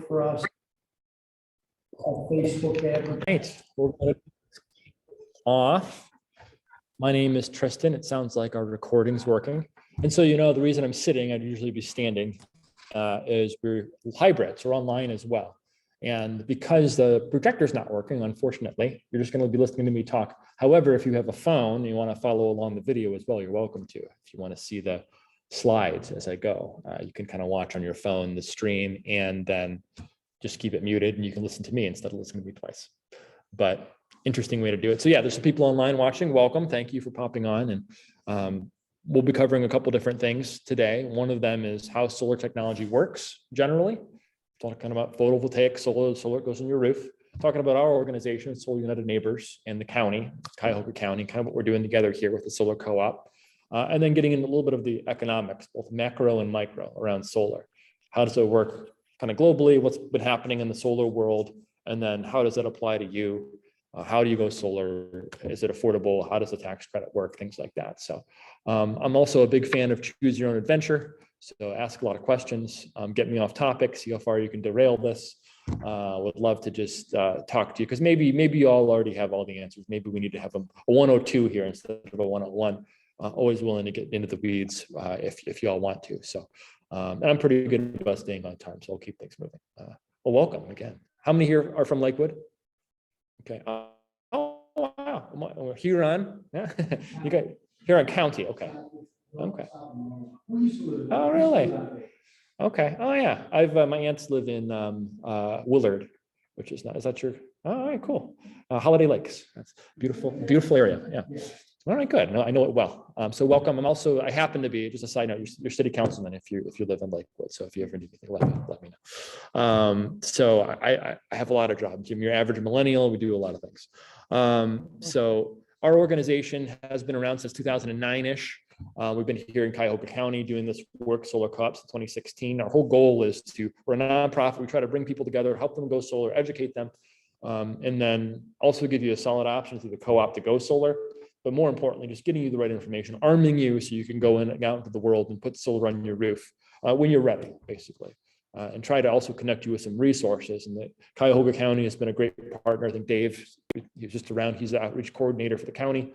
for us. Facebook ad. Right, we're gonna off. My name is Tristan. It sounds like our recording's working. And so, you know, the reason I'm sitting, I'd usually be standing, is we're hybrids, we're online as well. And because the projector's not working, unfortunately, you're just going to be listening to me talk. However, if you have a phone and you want to follow along the video as well, you're welcome to. If you want to see the slides as I go, you can kind of watch on your phone the stream and then just keep it muted and you can listen to me instead of listening to me twice. But interesting way to do it. So yeah, there's some people online watching. Welcome. Thank you for popping on. And we'll be covering a couple different things today. One of them is how solar technology works generally. Talking about photovoltaic solar goes on your roof. Talking about our organization, Solar United Neighbors, and the county, Cuyahoga County, kind of what we're doing together here with the solar co-op. And then getting into a little bit of the economics, both macro and micro around solar. How does it work kind of globally? What's been happening in the solar world? And then how does that apply to you? How do you go solar? Is it affordable? How does the tax credit work? Things like that. So I'm also a big fan of choose your own adventure. So ask a lot of questions, get me off topic, see how far you can derail this. Would love to just talk to you because maybe you all already have all the answers. Maybe we need to have a 102 here instead of a 101. Always willing to get into the weeds if you all want to. So, and I'm pretty good about staying on time, so I'll keep things moving. Well, welcome again. How many here are from Lakewood? Okay. Oh, wow. Huron. Yeah. You got Huron County. Okay. Okay. Oh, really? Okay. Oh, yeah. My aunts live in Willard, which is not. Is that your? Oh, all right. Cool. Holiday Lakes. That's beautiful, beautiful area. Yeah. All right. Good. No, I know it well. So welcome. I happen to be, just a side note, you're city councilman if you live in Lakewood. So if you ever need anything, let me know. So I have a lot of jobs. I'm your average millennial. We do a lot of things. So our organization has been around since 2009-ish. We've been here in Cuyahoga County doing this work, solar co-ops, since 2016. Our whole goal is we're a nonprofit. We try to bring people together, help them go solar, educate them, and then also give you a solid option through the co-op to go solar. But more importantly, just getting you the right information, arming you so you can go in and out into the world and put solar on your roof when you're ready, basically. And try to also connect you with some resources. And the Cuyahoga County has been a great partner. I think Dave, he was just around, he's the outreach coordinator for the county.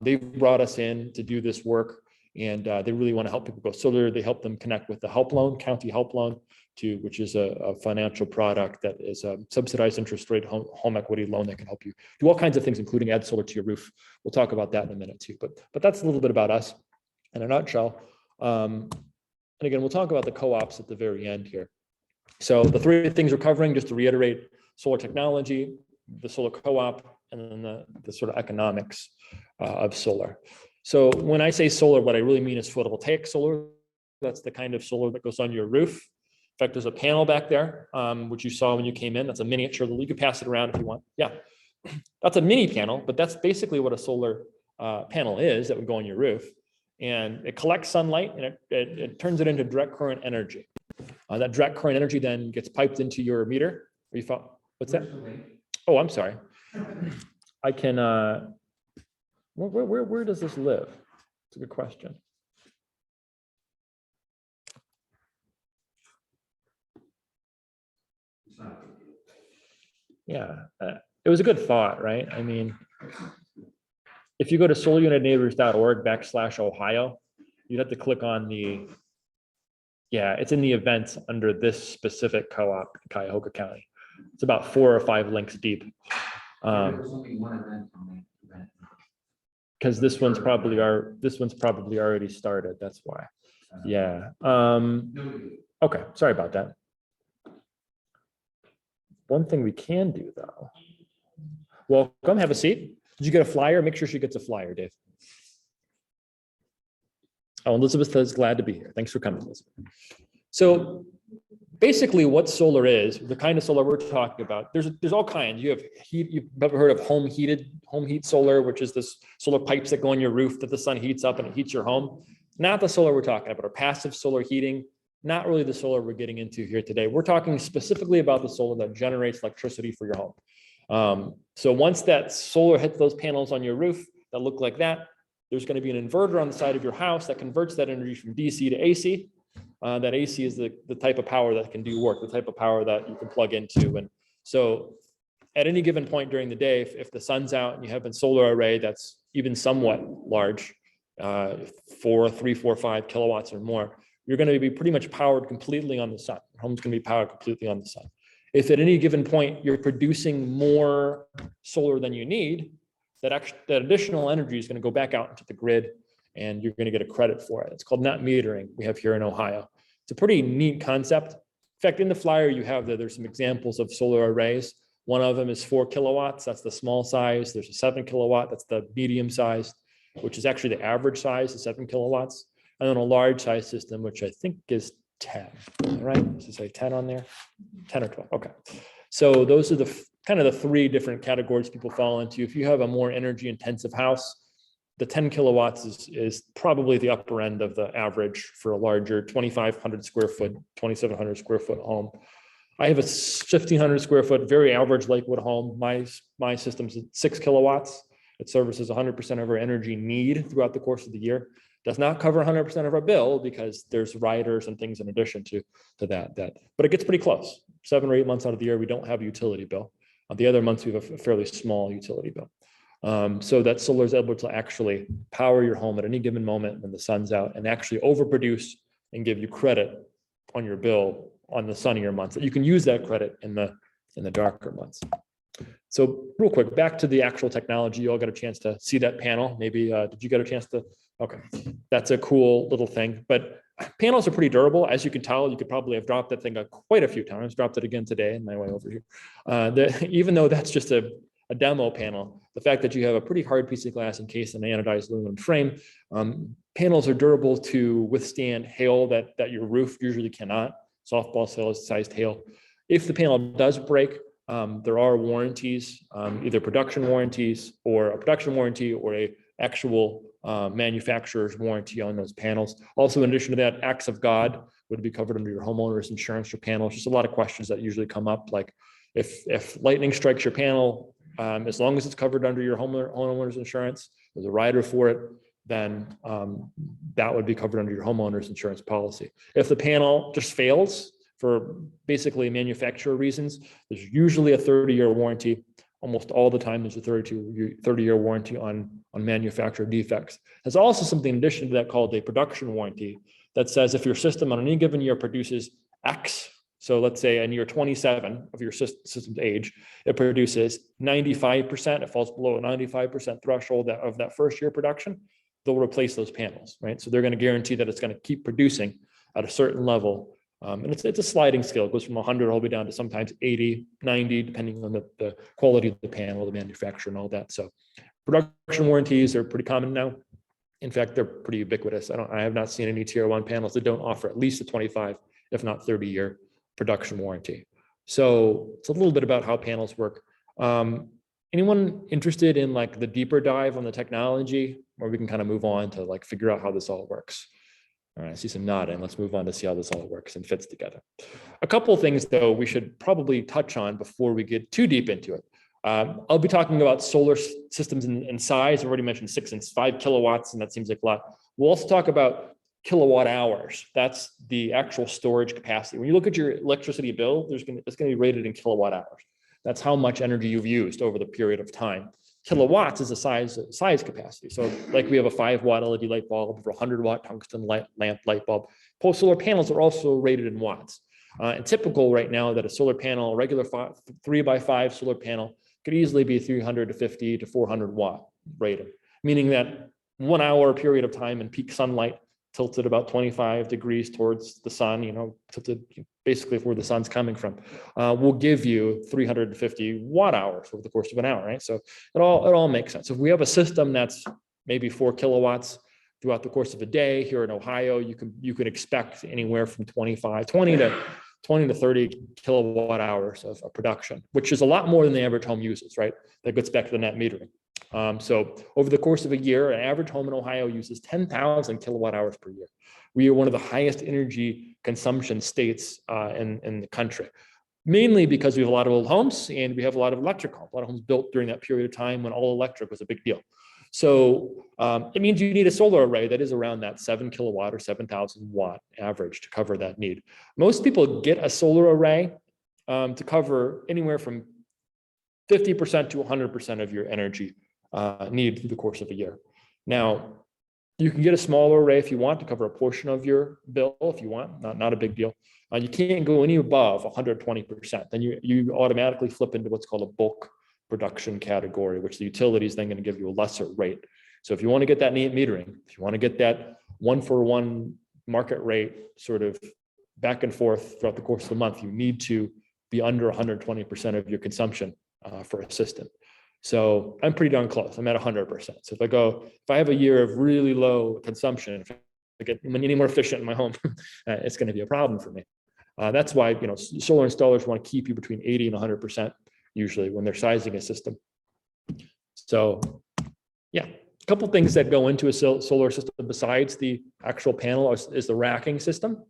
They've brought us in to do this work and they really want to help people go solar. They help them connect with the help loan, county help loan, which is a financial product that is a subsidized interest rate home equity loan that can help you do all kinds of things, including add solar to your roof. We'll talk about that in a minute too, but that's a little bit about us in a nutshell. And again, we'll talk about the co-ops at the very end here. So the three things we're covering, just to reiterate: solar technology, the solar co-op, and then the sort of economics of solar. So when I say solar, what I really mean is photovoltaic solar. That's the kind of solar that goes on your roof. In fact, there's a panel back there, which you saw when you came in. That's a miniature. You can pass it around if you want. Yeah, that's a mini panel, but that's basically what a solar panel is that would go on your roof. And it collects sunlight and it turns it into direct current energy. That direct current energy then gets piped into your meter. What's that? Oh, I'm sorry. I can, where does this live? It's a good question. Yeah, it was a good thought, right? I mean, if you go to solarunitedneighbors.org/Ohio, you'd have to click on it's in the events under this specific co-op, Cuyahoga County. It's about 4 or 5 links deep. Because this one's probably already started. That's why. Yeah. Okay. Sorry about that. One thing we can do though. Welcome. Have a seat. Did you get a flyer? Make sure she gets a flyer, Dave. Oh, Elizabeth is glad to be here. Thanks for coming, Elizabeth. So basically what solar is, the kind of solar we're talking about, there's all kinds. You have heat, you've ever heard of home heat solar, which is this solar pipes that go on your roof that the sun heats up and it heats your home. Not the solar we're talking about, or passive solar heating, not really the solar we're getting into here today. We're talking specifically about the solar that generates electricity for your home. So once that solar hits those panels on your roof that look like that, there's going to be an inverter on the side of your house that converts that energy from DC to AC. that AC is the type of power that can do work, the type of power that you can plug into. And so at any given point during the day, if the sun's out and you have a solar array that's even somewhat large, 3, 4, 5 kilowatts or more, you're going to be pretty much powered completely on the sun. Your home's going to be powered completely on the sun. If at any given point you're producing more solar than you need, that additional energy is going to go back out into the grid, and you're going to get a credit for it. It's called net metering. We have here in Ohio. It's a pretty neat concept. In fact, in the flyer you have there's some examples of solar arrays. One of them is 4 kilowatts. That's the small size. There's a 7 kilowatt. That's the medium size, which is actually the average size, is 7 kilowatts. And then a large size system, which I think is 10, right? Does it say 10 on there? 10 or 12, okay. So those are the kind of the 3 different categories people fall into. If you have a more energy intensive house, the 10 kilowatts is probably the upper end of the average for a larger 2,500 square foot, 2,700 square foot home. I have a 1,500 square foot, very average Lakewood home. My system's at 6 kilowatts. It services 100% of our energy need throughout the course of the year. Does not cover 100% of our bill because there's riders and things in addition to that. But it gets pretty close. 7 or 8 months out of the year, we don't have a utility bill. The other months, we have a fairly small utility bill. So that solar is able to actually power your home at any given moment when the sun's out and actually overproduce and give you credit on your bill on the sunnier months. You can use that credit in the darker months. So real quick, back to the actual technology. You all got a chance to see that panel. Maybe, did you get a chance to? Okay, that's a cool little thing. But panels are pretty durable. As you can tell, you could probably have dropped that thing quite a few times. Dropped it again today on my way over here. Even though that's just a demo panel, the fact that you have a pretty hard piece of glass encased in an anodized aluminum frame, panels are durable to withstand hail that your roof usually cannot. Softball sized hail. If the panel does break, there are warranties, either production warranties or a production warranty or a actual manufacturer's warranty on those panels. Also, in addition to that, acts of God would be covered under your homeowner's insurance for panels. Just a lot of questions that usually come up, like if lightning strikes your panel, as long as it's covered under your homeowner's insurance, there's a rider for it, then that would be covered under your homeowner's insurance policy. If the panel just fails for basically manufacturer reasons, there's usually a 30-year warranty. Almost all the time, there's a 30-year warranty on manufacturer defects. There's also something in addition to that called a production warranty that says if your system on any given year produces X, so let's say in year 27 of your system's age, it produces 95%, it falls below a 95% threshold of that first year production, they'll replace those panels, right? So they're going to guarantee that it's going to keep producing at a certain level. And it's a sliding scale. It goes from 100 all the way down to sometimes 80, 90, depending on the quality of the panel, the manufacturer and all that. So production warranties are pretty common now. In fact, they're pretty ubiquitous. I have not seen any tier 1 panels that don't offer at least a 25, if not 30-year production warranty. So it's a little bit about how panels work. Anyone interested in like the deeper dive on the technology, or we can kind of move on to like figure out how this all works? All right, I see some nodding. Let's move on to see how this all works and fits together. A couple of things, though, we should probably touch on before we get too deep into it. I'll be talking about solar systems in size. I've already mentioned 6 and 5 kilowatts, and that seems like a lot. We'll also talk about kilowatt hours. That's the actual storage capacity. When you look at your electricity bill, it's going to be rated in kilowatt hours. That's how much energy you've used over the period of time. Kilowatts is a size capacity. So like we have a 5-watt LED light bulb or a 100-watt tungsten lamp light bulb. Solar panels are also rated in watts. And typical right now that a solar panel, a regular 3x5 solar panel could easily be 350 to 400 watt rated, meaning that 1 hour period of time in peak sunlight tilted about 25 degrees towards the sun, tilted basically where the sun's coming from, will give you 350 watt hours over the course of an hour, right? So it all makes sense. If we have a system that's maybe 4 kilowatts throughout the course of a day here in Ohio, you can expect anywhere from 20 to 30 kilowatt hours of production, which is a lot more than the average home uses, right? That gets back to the net metering. So over the course of a year, an average home in Ohio uses 10,000 kilowatt hours per year. We are one of the highest energy consumption states in the country, mainly because we have a lot of old homes and we have a lot of electric homes, a lot of homes built during that period of time when all electric was a big deal. So it means you need a solar array that is around that 7 kilowatt or 7,000 watt average to cover that need. Most people get a solar array to cover anywhere from 50% to 100% of your energy need through the course of a year. Now, you can get a smaller array if you want to cover a portion of your bill if you want, not a big deal. You can't go any above 120%. Then you automatically flip into what's called a bulk production category, which the utility is then going to give you a lesser rate. So if you want to get that neat metering, if you want to get that 1-for-1 market rate sort of back and forth throughout the course of the month, you need to be under 120% of your consumption for a system. So I'm pretty darn close. I'm at 100%. So if I have a year of really low consumption, if I get any more efficient in my home, it's going to be a problem for me. That's why, solar installers want to keep you between 80 and 100% usually when they're sizing a system. So yeah, a couple things that go into a solar system besides the actual panel is the racking system,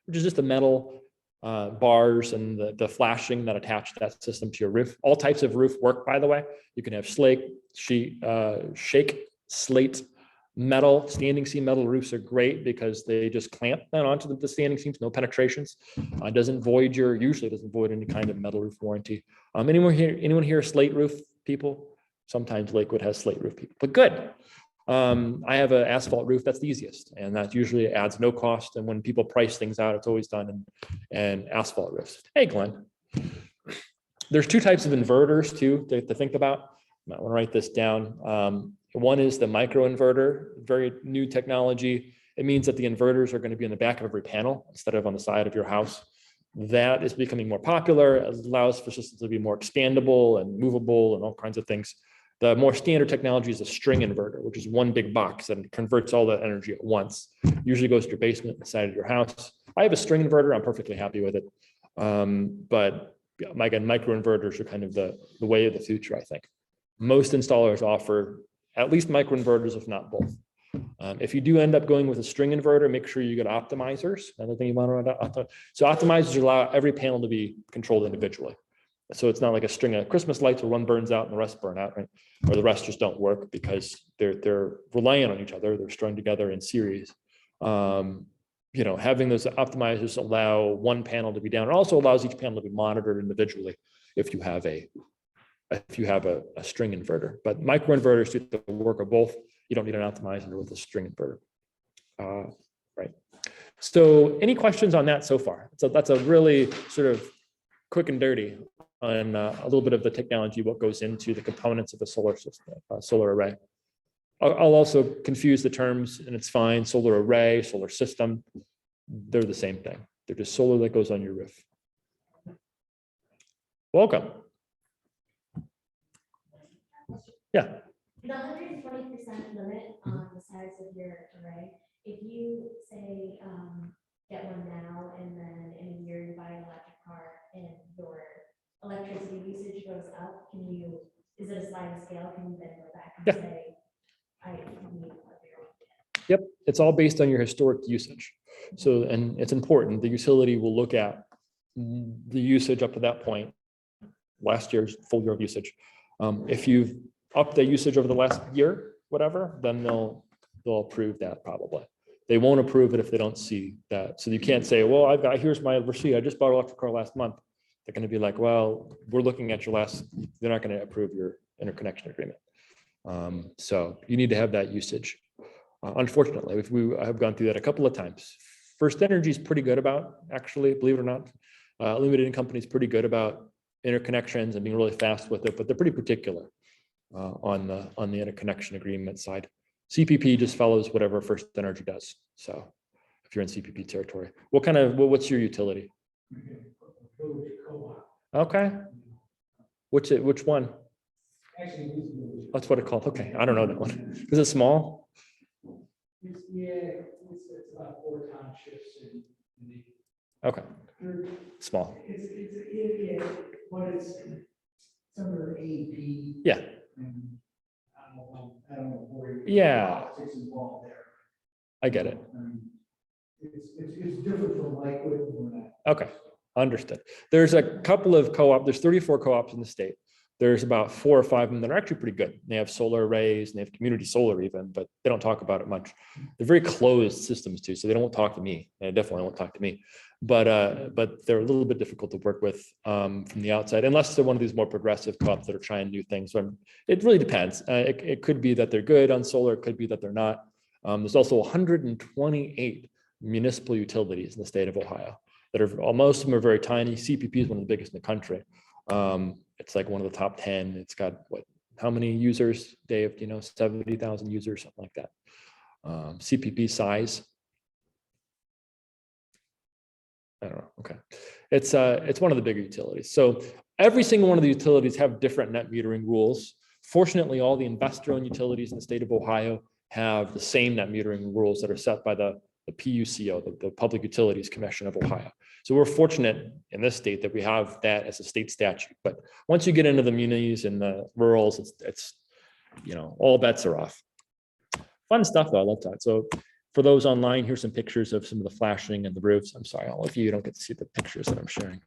which is just the metal bars and the flashing that attach that system to your roof. All types of roof work, by the way. You can have shake, slate, metal, standing seam metal roofs are great because they just clamp that onto the standing seams, no penetrations. Usually doesn't void any kind of metal roof warranty. Anyone here slate roof people? Sometimes Lakewood has slate roof people, but good. I have an asphalt roof. That's the easiest, and that usually adds no cost. And when people price things out, it's always done in asphalt roofs. Hey, Glenn. There's two types of inverters too to think about. I might want to write this down. One is the microinverter, very new technology. It means that the inverters are going to be in the back of every panel instead of on the side of your house. That is becoming more popular. It allows for systems to be more expandable and movable and all kinds of things. The more standard technology is a string inverter, which is one big box that converts all that energy at once. Usually goes to your basement, inside of your house. I have a string inverter. I'm perfectly happy with it. But again, microinverters are kind of the way of the future, I think. Most installers offer at least microinverters, if not both. If you do end up going with a string inverter, make sure you get optimizers. Another thing you want to so optimizers allow every panel to be controlled individually. So it's not like a string of Christmas lights where one burns out and the rest burn out, right? Or the rest just don't work because they're reliant on each other. They're strung together in series. Having those optimizers allow one panel to be down. It also allows each panel to be monitored individually if you have a string inverter. But microinverters do the work of both. You don't need an optimizer with a string inverter. Right. So any questions on that so far? So that's a really sort of quick and dirty on a little bit of the technology, what goes into the components of a solar system, solar array. I'll also confuse the terms, and it's fine. Solar array, solar system, they're the same thing. They're just solar that goes on your roof. Welcome. Yeah. The 120% limit on the size of your array, if you say get one now and then in a year you buy an electric car and your electricity usage goes up, is it a sliding scale? Can you then go back and say, I need a bigger one? Yep, it's all based on your historic usage. So, and it's important, the utility will look at the usage up to that point, last year's full year of usage. If you've upped the usage over the last year, whatever, then they'll approve that probably. They won't approve it if they don't see that. So you can't say, well, here's my receipt. I just bought an electric car last month. They're going to be like, well, we're looking at they're not going to approve your interconnection agreement. So you need to have that usage. Unfortunately, I have gone through that a couple of times. First Energy is pretty good about, actually, believe it or not, limited income company is pretty good about interconnections and being really fast with it, but they're pretty particular on the interconnection agreement side. CPP just follows whatever First Energy does. So if you're in CPP territory, what's your utility? Okay. Which one? That's what it's called. Okay, I don't know that one. Is it small? It's about 4 townships. Okay. Small. But it's under AP. Yeah. And I don't know where politics involved there. I get it. It's different from Lakewood. Okay, understood. There's a couple of there's 34 co-ops in the state. There's about 4 or 5 of them that are actually pretty good. They have solar arrays and they have community solar even, but they don't talk about it much. They're very closed systems too, so they don't talk to me. They definitely won't talk to me. But they're a little bit difficult to work with from the outside, unless they're one of these more progressive co-ops that are trying new things. So it really depends. It could be that they're good on solar. It could be that they're not. There's also 128 municipal utilities in the state of Ohio that are, most of them are very tiny. CPP is one of the biggest in the country. It's like one of the top 10. It's got how many users, Dave? 70,000 users, something like that. CPP size. I don't know. Okay. It's one of the bigger utilities. So every single one of the utilities have different net metering rules. Fortunately, all the investor-owned utilities in the state of Ohio have the same net metering rules that are set by the PUCO, the Public Utilities Commission of Ohio. So we're fortunate in this state that we have that as a state statute. But once you get into the munis and the rurals, it's all bets are off. Fun stuff though. I love that. So for those online, here's some pictures of some of the flashing and the roofs. I'm sorry, all of you don't get to see the pictures that I'm sharing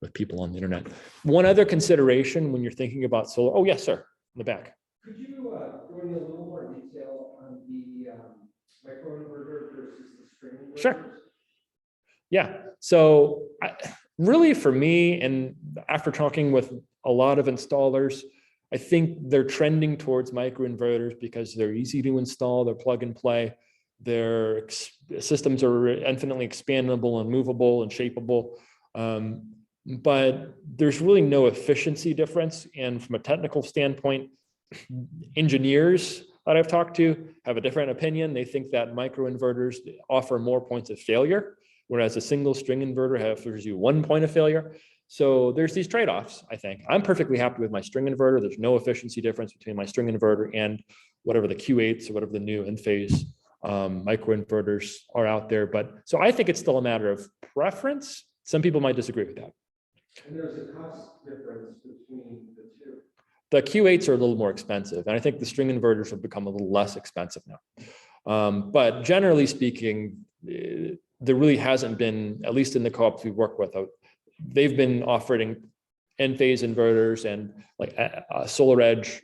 with people on the internet. One other consideration when you're thinking about solar. Oh yes, sir, in the back. Could you go into a little more detail on the microinverter versus the string inverters? Sure. Yeah. So really for me, and after talking with a lot of installers, I think they're trending towards microinverters because they're easy to install, they're plug and play, their systems are infinitely expandable and movable and shapeable. But there's really no efficiency difference. And from a technical standpoint, engineers that I've talked to have a different opinion. They think that microinverters offer more points of failure, whereas a single string inverter offers you 1 point of failure. So there's these trade-offs, I think. I'm perfectly happy with my string inverter. There's no efficiency difference between my string inverter and whatever the Q8s or whatever the new in-phase microinverters are out there. But so I think it's still a matter of preference. Some people might disagree with that. And there's a cost difference between the two. The Q8s are a little more expensive, and I think the string inverters have become a little less expensive now. But generally speaking, there really hasn't been, at least in the co-ops we work with, they've been offering in-phase inverters and like Solar Edge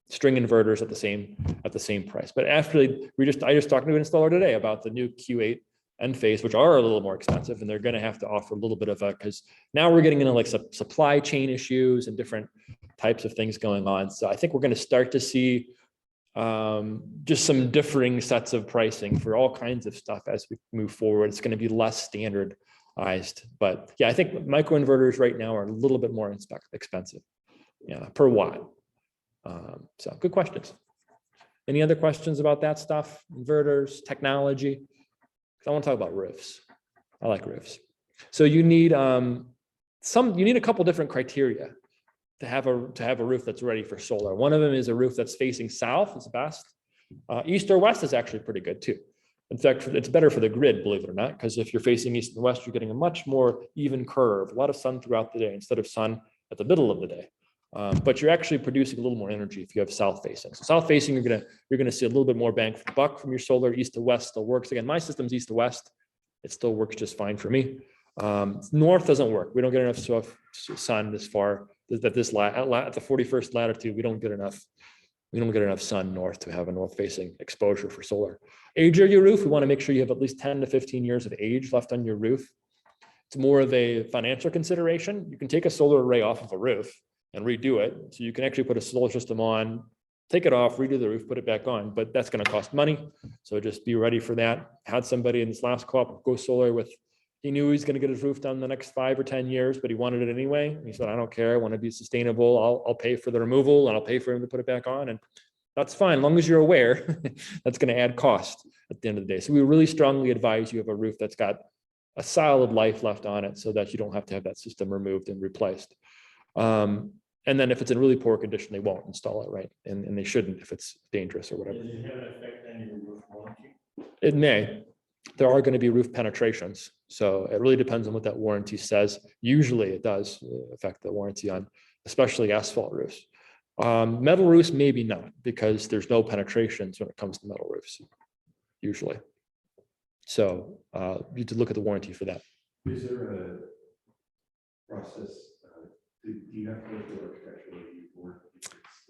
string inverters at the same price. But actually, I just talked to an installer today about the new Q8 in-phase, which are a little more expensive, and they're going to have to offer a little bit of because now we're getting into like supply chain issues and different types of things going on. So I think we're going to start to see just some differing sets of pricing for all kinds of stuff as we move forward. It's going to be less standardized, but yeah, I think microinverters right now are a little bit more expensive, per watt. So good questions. Any other questions about that stuff? Inverters, technology? I want to talk about roofs. I like roofs. So you need a couple different criteria to have a roof that's ready for solar. One of them is a roof that's facing south is best. East or west is actually pretty good too. In fact, it's better for the grid, believe it or not, because if you're facing east and west, you're getting a much more even curve, a lot of sun throughout the day instead of sun at the middle of the day. But you're actually producing a little more energy if you have south facing. So south facing, you're gonna see a little bit more bang for the buck from your solar. East to west still works. Again, my system's east to west. It still works just fine for me. North doesn't work. We don't get enough sun this far. At the 41st latitude, we don't get enough sun north to have a north facing exposure for solar. Age of your roof, we want to make sure you have at least 10 to 15 years of age left on your roof. It's more of a financial consideration. You can take a solar array off of a roof and redo it. So you can actually put a solar system on, take it off, redo the roof, put it back on, but that's going to cost money. So just be ready for that. Had somebody in this last co-op go solar with, he knew he was going to get his roof done in the next 5 or 10 years, but he wanted it anyway. He said, I don't care. I want to be sustainable. I'll pay for the removal and I'll pay for him to put it back on. And that's fine. As long as you're aware, that's going to add cost at the end of the day. So we really strongly advise you have a roof that's got a solid life left on it so that you don't have to have that system removed and replaced. And then if it's in really poor condition, they won't install it, right? And they shouldn't if it's dangerous or whatever. Does it have an effect on your roof warranty? It may. There are going to be roof penetrations. So it really depends on what that warranty says. Usually it does affect the warranty on especially asphalt roofs. Metal roofs, maybe not, because there's no penetrations when it comes to metal roofs, usually. So you need to look at the warranty for that. Is there a process Do you have to go through architectural review for it? If it's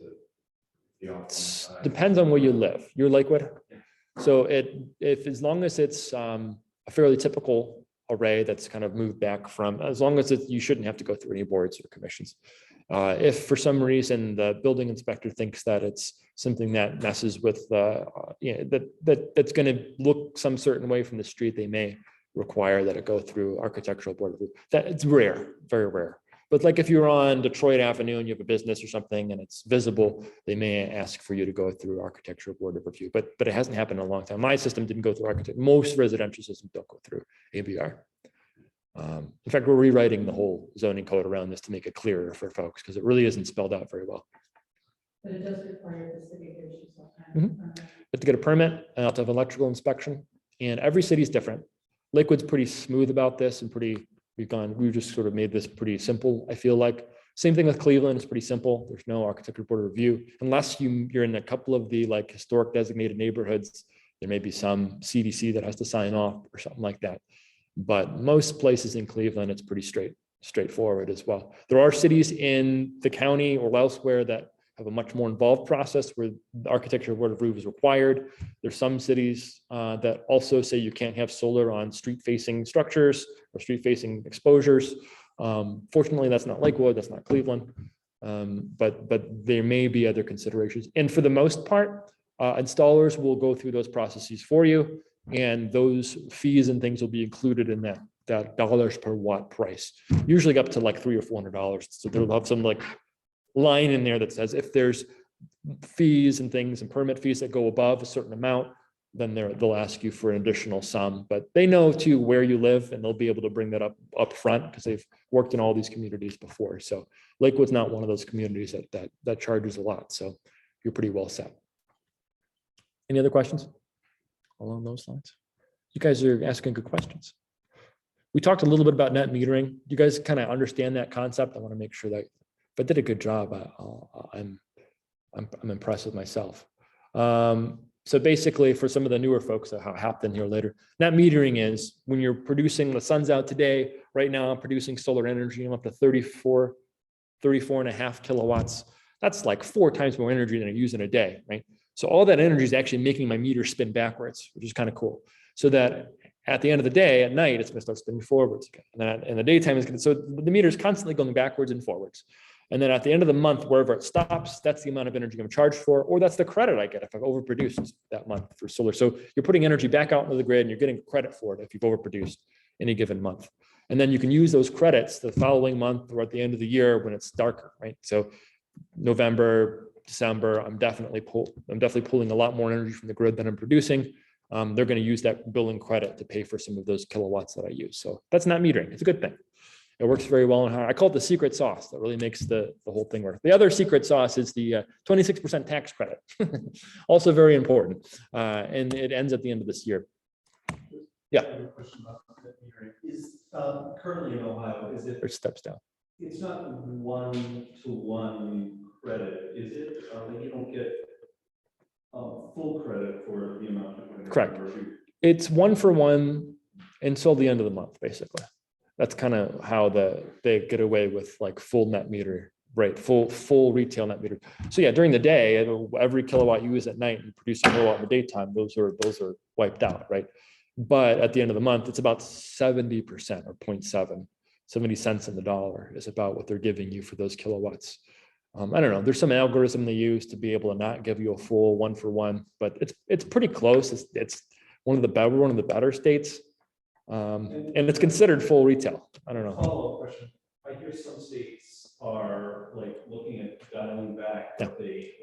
the off-one side? Depends on where you live. You're Lakewood. So if as long as it's a fairly typical array that's kind of moved back from, as long as you shouldn't have to go through any boards or commissions. If for some reason the building inspector thinks that it's something that messes with, that's going to look some certain way from the street, they may require that it go through architectural board review. That it's rare, very rare. But like if you're on Detroit Avenue and you have a business or something and it's visible, they may ask for you to go through architectural board of review. But it hasn't happened in a long time. My system didn't go through architect. Most residential systems don't go through ABR. In fact, we're rewriting the whole zoning code around this to make it clearer for folks because it really isn't spelled out very well. But it does require the city to issue some kind Mhm. of permit. You have to get a permit and you have to have electrical inspection. And every city is different. Lakewood's pretty smooth about this and we've just sort of made this pretty simple, I feel like. Same thing with Cleveland, it's pretty simple. There's no architecture board of review. Unless you're in a couple of the like historic designated neighborhoods, there may be some CDC that has to sign off or something like that. But most places in Cleveland, it's pretty straightforward as well. There are cities in the county or elsewhere that have a much more involved process where the architecture board of review is required. There's some cities that also say you can't have solar on street facing structures or street facing exposures. Fortunately, that's not Lakewood, that's not Cleveland, but there may be other considerations. And for the most part, installers will go through those processes for you, and those fees and things will be included in that dollars per watt price, usually up to like $300 or $400. So they'll have some like line in there that says if there's fees and things and permit fees that go above a certain amount, then they'll ask you for an additional sum. But they know too where you live, and they'll be able to bring that up front because they've worked in all these communities before. So Lakewood's not one of those communities that charges a lot. So you're pretty well set. Any other questions along those lines? You guys are asking good questions. We talked a little bit about net metering. You guys kind of understand that concept? I want to make sure that if I did a good job, I'm impressed with myself. So basically, for some of the newer folks that hopped in here later, net metering is when you're producing, the sun's out today. Right now, I'm producing solar energy. I'm up to 34 and a half kilowatts. That's like 4 times more energy than I use in a day, right? So all that energy is actually making my meter spin backwards, which is kind of cool. So that at the end of the day, at night, it's going to start spinning forwards again. And then in the daytime, it's going to, so the meter is constantly going backwards and forwards. And then at the end of the month, wherever it stops, that's the amount of energy I'm charged for, or that's the credit I get if I've overproduced that month for solar. So you're putting energy back out into the grid and you're getting credit for it if you've overproduced any given month. And then you can use those credits the following month or at the end of the year when it's darker, right? So November, December, I'm definitely pulling a lot more energy from the grid than I'm producing. They're going to use that billing credit to pay for some of those kilowatts that I use. So that's not metering. It's a good thing. It works very well. And I call it the secret sauce that really makes the whole thing work. The other secret sauce is the 26% tax credit. Also very important. And it ends at the end of this year. Yeah. I have a question about net metering. Is currently in Ohio, is it? There's steps down. It's not 1-to-1 credit, is it? Like you don't get full credit for the amount of energy. Correct. It's 1-for-1 until the end of the month, basically. That's kind of how they get away with like full net meter, right? Full retail net meter. So yeah, during the day, every kilowatt you use at night and produce a kilowatt in the daytime, those are wiped out, right? But at the end of the month, it's about 70% or 0.7, 70 cents in the dollar is about what they're giving you for those kilowatts. I don't know. There's some algorithm they use to be able to not give you a full 1-for-1, but it's pretty close. It's one of the better states. And it's considered full retail. I don't know. Follow-up question. I hear some states are like looking at dialing back what they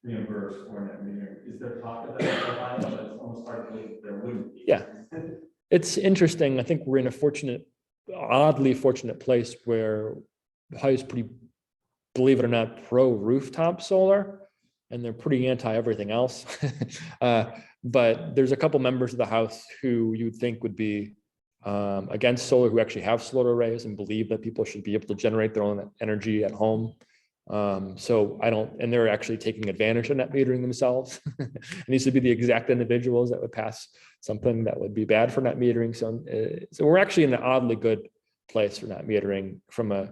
reimburse for net metering. Is there talk of that in Ohio? But it's almost hard to believe that there wouldn't be. Yeah. It's interesting. I think we're in a oddly fortunate place where Ohio is pretty, believe it or not, pro rooftop solar, and they're pretty anti everything else. But there's a couple members of the House who you'd think would be against solar, who actually have solar arrays and believe that people should be able to generate their own energy at home. So and they're actually taking advantage of net metering themselves. It needs to be the exact individuals that would pass something that would be bad for net metering. So we're actually in an oddly good place for net metering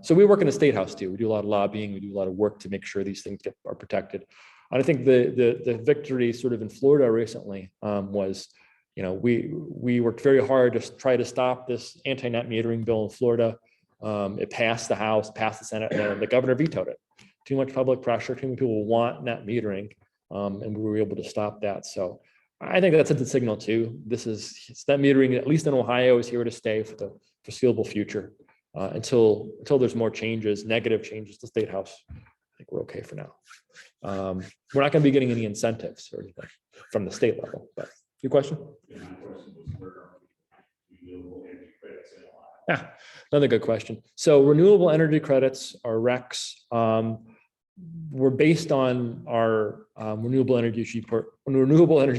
so we work in the state house too. We do a lot of lobbying, we do a lot of work to make sure these things are protected. And I think the victory sort of in Florida recently was, we worked very hard to try to stop this anti-net metering bill in Florida. It passed the House, passed the Senate, and the governor vetoed it. Too much public pressure, too many people want net metering, and we were able to stop that. So I think that's a good signal too. It's net metering, at least in Ohio, is here to stay for the foreseeable future until there's more changes, negative changes to State House. I think we're okay for now. We're not going to be getting any incentives or anything from the state level. But your question? Yeah, my question was where are renewable energy credits in Ohio? Yeah, another good question. So renewable energy credits, or RECs, were based on our renewable energy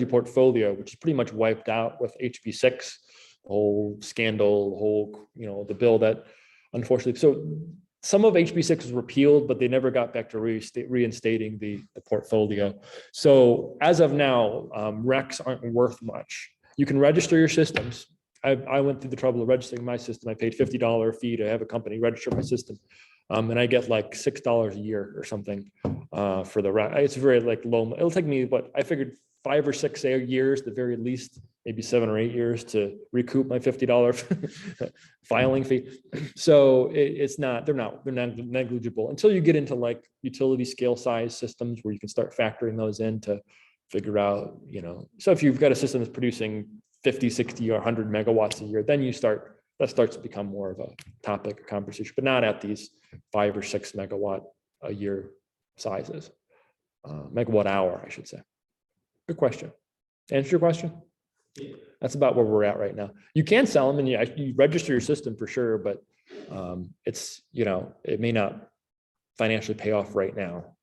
portfolio, which is pretty much wiped out with HB6, the whole scandal, the bill that unfortunately, so some of HB6 was repealed, but they never got back to reinstating the portfolio. So as of now, RECs aren't worth much. You can register your systems. I went through the trouble of registering my system. I paid $50 fee to have a company register my system. And I get like $6 a year or something for the REC. It's very low. It'll take me, I figured 5 or 6 years, the very least, maybe 7 or 8 years to recoup my $50 filing fee. So they're not negligible until you get into utility scale size systems where you can start factoring those in to figure out, so if you've got a system that's producing 50, 60, or 100 megawatts a year, then that starts to become more of a topic of conversation, but not at these 5 or 6 megawatt a year sizes, megawatt hour, I should say. Good question. Answer your question? Yeah. That's about where we're at right now. You can sell them and you register your system for sure, but it may not financially pay off right now.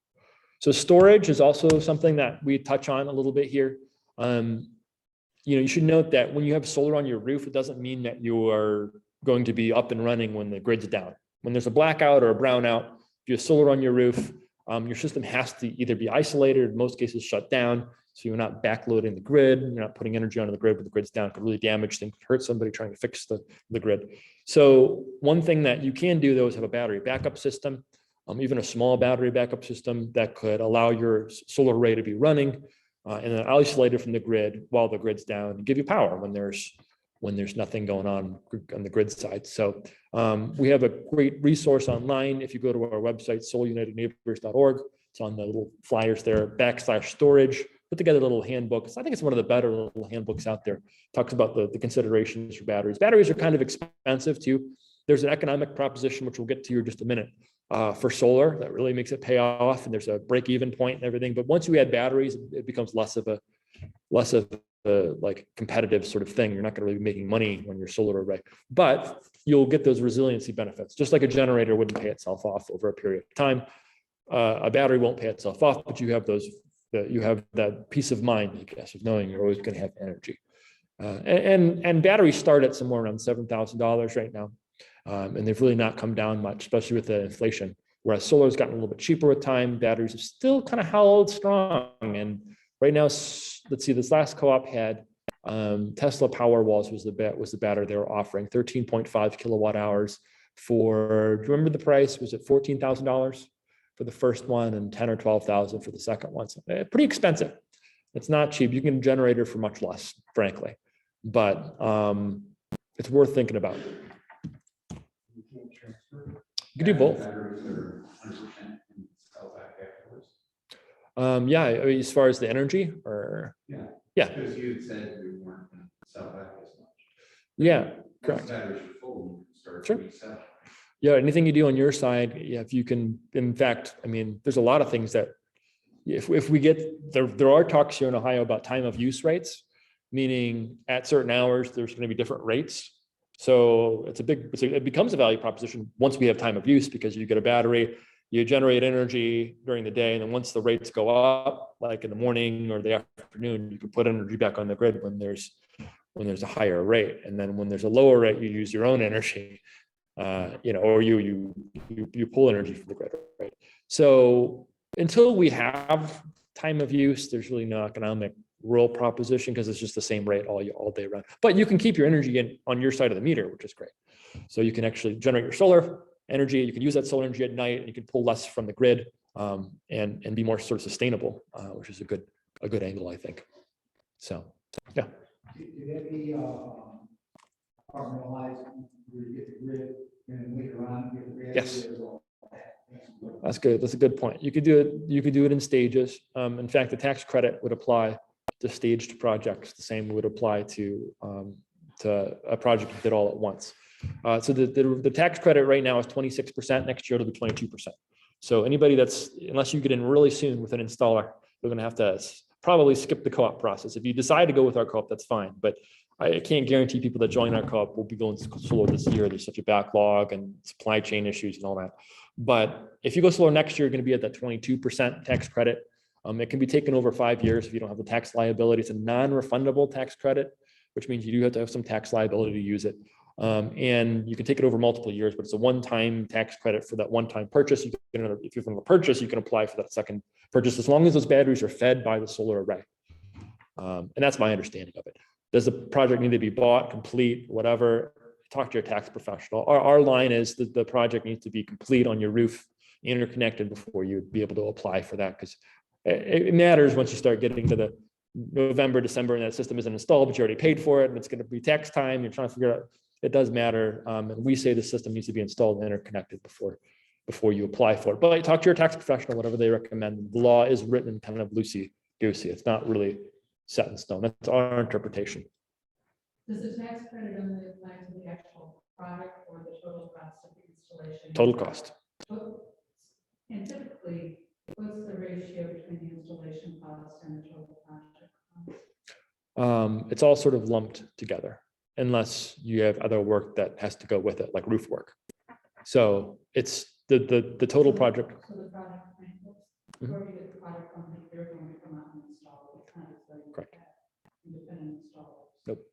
So storage is also something that we touch on a little bit here. You should note that when you have solar on your roof, it doesn't mean that you are going to be up and running when the grid's down. When there's a blackout or a brownout, if you have solar on your roof, your system has to either be isolated, or in most cases shut down, so you're not backloading the grid, you're not putting energy onto the grid when the grid's down. It could really damage things, hurt somebody trying to fix the grid. So one thing that you can do though is have a battery backup system, even a small battery backup system that could allow your solar array to be running and then isolated from the grid while the grid's down and give you power when there's nothing going on the grid side. So we have a great resource online. If you go to our website, solarunitedneighbors.org, it's on the little flyers there, /storage, put together a little handbook. I think it's one of the better little handbooks out there. Talks about the considerations for batteries. Batteries are kind of expensive too. There's an economic proposition, which we'll get to here in just a minute, for solar that really makes it pay off. And there's a break-even point and everything. But once you add batteries, it becomes less of a competitive sort of thing. You're not going to really be making money when you're solar array, but you'll get those resiliency benefits. Just like a generator wouldn't pay itself off over a period of time, a battery won't pay itself off, but you have that peace of mind, I guess, of knowing you're always going to have energy. And batteries start at somewhere around $7,000 right now. And they've really not come down much, especially with the inflation. Whereas solar has gotten a little bit cheaper with time. Batteries have still kind of held strong. And right now, let's see, this last co-op had Tesla Powerwalls was the battery they were offering, 13.5 kilowatt hours for, do you remember the price? Was it $14,000 for the first one and 10 or 12,000 for the second one? So, pretty expensive. It's not cheap. You can get a generator for much less, frankly, but it's worth thinking about. You can do both. Yeah, as far as the energy, or Yeah. Because you said we weren't going to sell back as much. Yeah, correct. Batteries are full, you can start Sure. reselling. Yeah, anything you do on your side, if you can, in fact, there's a lot of things that if we get, there are talks here in Ohio about time of use rates, meaning at certain hours, there's going to be different rates. So it becomes a value proposition once we have time of use, because you get a battery, you generate energy during the day, and then once the rates go up, like in the morning or the afternoon, you can put energy back on the grid when there's a higher rate. And then when there's a lower rate, you use your own energy, or you pull energy from the grid, right? So until we have time of use, there's really no economic real proposition, because it's just the same rate all day round. But you can keep your energy on your side of the meter, which is great. So you can actually generate your solar energy. You can use that solar energy at night, and you can pull less from the grid, and be more sort of sustainable, which is a good angle, I think. So, yeah. Could that be compartmentalized, where you get the grid and later on get the grid? Yes. That's good. That's a good point. You could do it. You could do it in stages. In fact, the tax credit would apply to staged projects. The same would apply to a project you did all at once. So the tax credit right now is 26%. Next year it'll be 22%. So anybody unless you get in really soon with an installer, they're going to have to probably skip the co-op process. If you decide to go with our co-op, that's fine. But I can't guarantee people that join our co-op will be going solar this year. There's such a backlog and supply chain issues and all that. But if you go solar next year, you're going to be at that 22% tax credit. It can be taken over 5 years if you don't have the tax liability. It's a non-refundable tax credit, which means you do have to have some tax liability to use it. And you can take it over multiple years, but it's a one-time tax credit for that one-time purchase. If you're from a purchase, you can apply for that second purchase as long as those batteries are fed by the solar array. And that's my understanding of it. Does the project need to be bought, complete, whatever? Talk to your tax professional. Our line is that the project needs to be complete on your roof, interconnected before you'd be able to apply for that, because it matters once you start getting to the November, December, and that system isn't installed, but you already paid for it, and it's going to be tax time. You're trying to figure out. It does matter, and we say the system needs to be installed and interconnected before you apply for it. But talk to your tax professional, whatever they recommend. The law is written kind of loosey-goosey. It's not really set in stone. That's our interpretation. Does the tax credit only apply to the actual product or the total cost of the installation? Total cost. And typically, what's the ratio between the installation cost and the total project cost? It's all sort of lumped together, unless you have other work that has to go with it, like roof work. So it's the total project. So the product, Mhm. before we get the product company, they're going to come out and install it. It's not as though you Correct. have independent installers. Nope.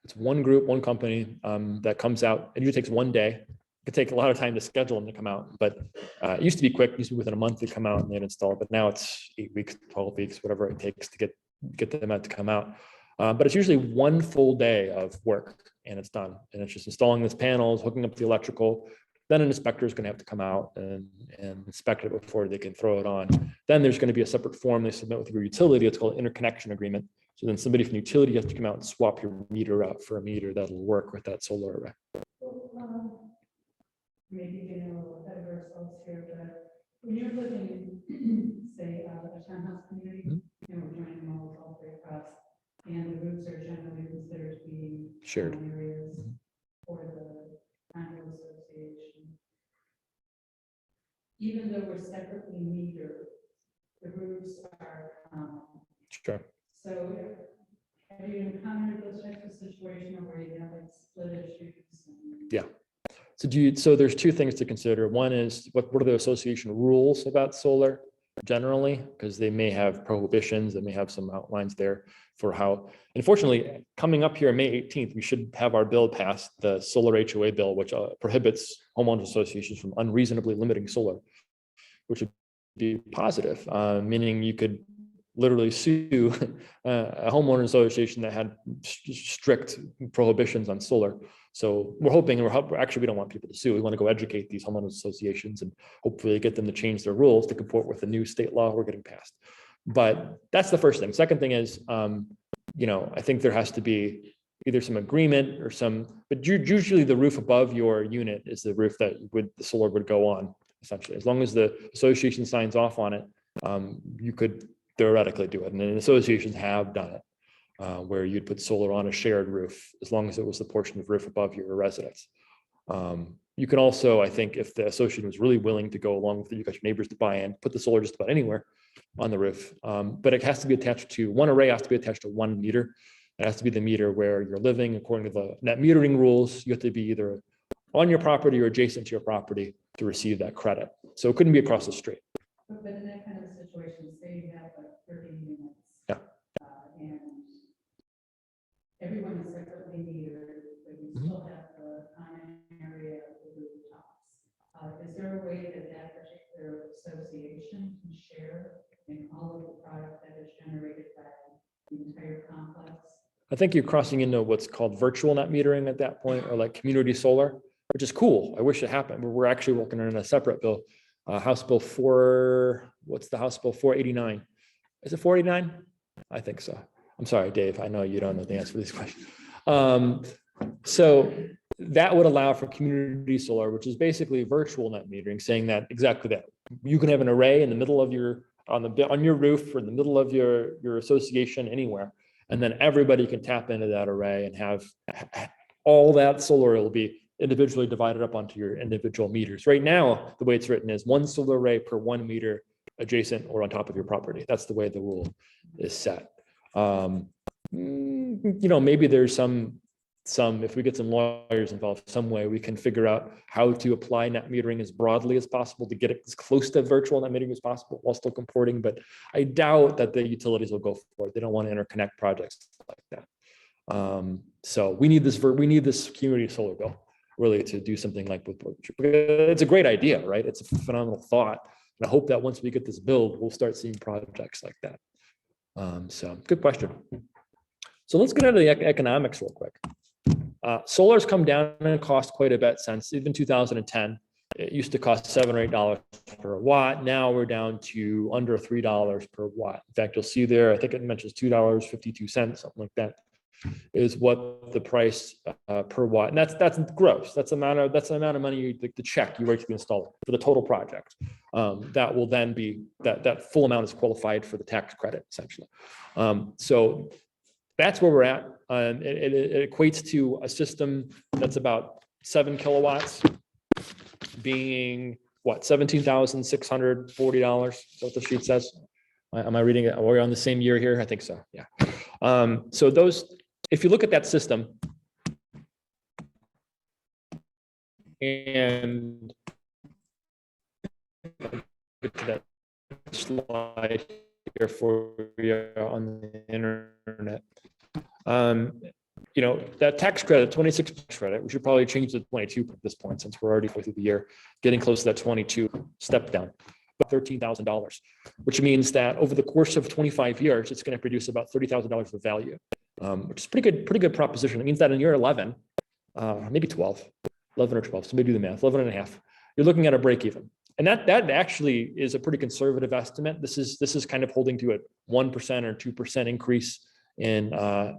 It's one group, one company that comes out. It usually takes one day. It could take a lot of time to schedule them to come out, but it used to be quick. It used to be within a month to come out and they'd install it, but now it's 8 weeks, 12 weeks, whatever it takes to get them out to come out. But it's usually one full day of work and it's done. And it's just installing these panels, hooking up the electrical. Then an inspector is going to have to come out and inspect it before they can throw it on. Then there's going to be a separate form they submit with your utility. It's called interconnection agreement. So then somebody from utility has to come out and swap your meter out for a meter that'll work with that solar array. Maybe getting a little ahead of ourselves here, but when you're living in, say, a townhouse community, Mhm. and we're joining malls all the way across, and the roofs are generally considered to be Shared. common areas Mhm. for the condo association. Even though we're separately metered, the roofs are common. Sure. So have you encountered those types of situations where you have like split issues? Yeah. So there's two things to consider. One is what are the association rules about solar generally, because they may have prohibitions, they may have some outlines there for how. Unfortunately, coming up here May 18th, we should have our bill passed, the solar HOA bill, which prohibits homeowners associations from unreasonably limiting solar, which would be positive, meaning you could literally sue a homeowner association that had strict prohibitions on solar. So we're hoping, actually, we don't want people to sue. We want to go educate these homeowners associations and hopefully get them to change their rules to comport with the new state law we're getting passed. But that's the first thing. Second thing is, I think there has to be either some agreement or but usually the roof above your unit is the roof that the solar would go on, essentially. As long as the association signs off on it, you could theoretically do it. And associations have done it. Where you'd put solar on a shared roof, as long as it was the portion of roof above your residence. You can also, I think, if the association was really willing to go along with it, you got your neighbors to buy in, put the solar just about anywhere on the roof. But it has to be attached to, one array has to be attached to one meter. It has to be the meter where you're living according to the net metering rules. You have to be either on your property or adjacent to your property to receive that credit. So it couldn't be across the street. But in that kind of situation, say you have like 30 units. Yeah. And everyone is separately metered, but you Mhm. still have the common area of the rooftops. Is there a way that particular association can share in all of the product that is generated by the entire complex? I think you're crossing into what's called virtual net metering at that point, or like community solar. which is cool. I wish it happened. We're actually working on a separate bill, House Bill what's the House Bill 489? Is it 489? I think so. I'm sorry, Dave. I know you don't know the answer to these questions. So that would allow for community solar, which is basically virtual net metering, saying that exactly that. You can have an array in the middle of on your roof or in the middle of your association anywhere, and then everybody can tap into that array and have all that solar will be individually divided up onto your individual meters. Right now, the way it's written is 1 solar array per 1 meter adjacent or on top of your property. That's the way the rule is set. Maybe there's some, if we get some lawyers involved, some way we can figure out how to apply net metering as broadly as possible to get it as close to virtual net metering as possible while still comporting. But I doubt that the utilities will go for it. They don't want to interconnect projects like that. So we need this community solar bill really to do something like with, it's a great idea, right? It's a phenomenal thought. And I hope that once we get this build, we'll start seeing projects like that. So good question. So let's get into the economics real quick. Solar's come down in cost quite a bit since even 2010. It used to cost $7 or $8 per watt. Now we're down to under $3 per watt. In fact, you'll see there, I think it mentions $2.52, something like that, is what the price per watt. And that's gross. That's the amount of money the check you write to the installer for the total project. That will then be that full amount is qualified for the tax credit essentially. So that's where we're at. It equates to a system that's about 7 kilowatts being what, $17,640. Is that what the sheet says? Am I reading it? Are we on the same year here? I think so. Yeah. So those, if you look at that system and get to that slide here for you on the internet. That tax credit, 26 credit, we should probably change to 22 at this point since we're already through the year, getting close to that 22 step down, about $13,000, which means that over the course of 25 years, it's going to produce about $30,000 of value, which is pretty good proposition. It means that in year 11, maybe 12, 11 or 12, so maybe do the math, 11 and a half, you're looking at a break even. And that actually is a pretty conservative estimate. This is kind of holding to a 1% or 2% increase in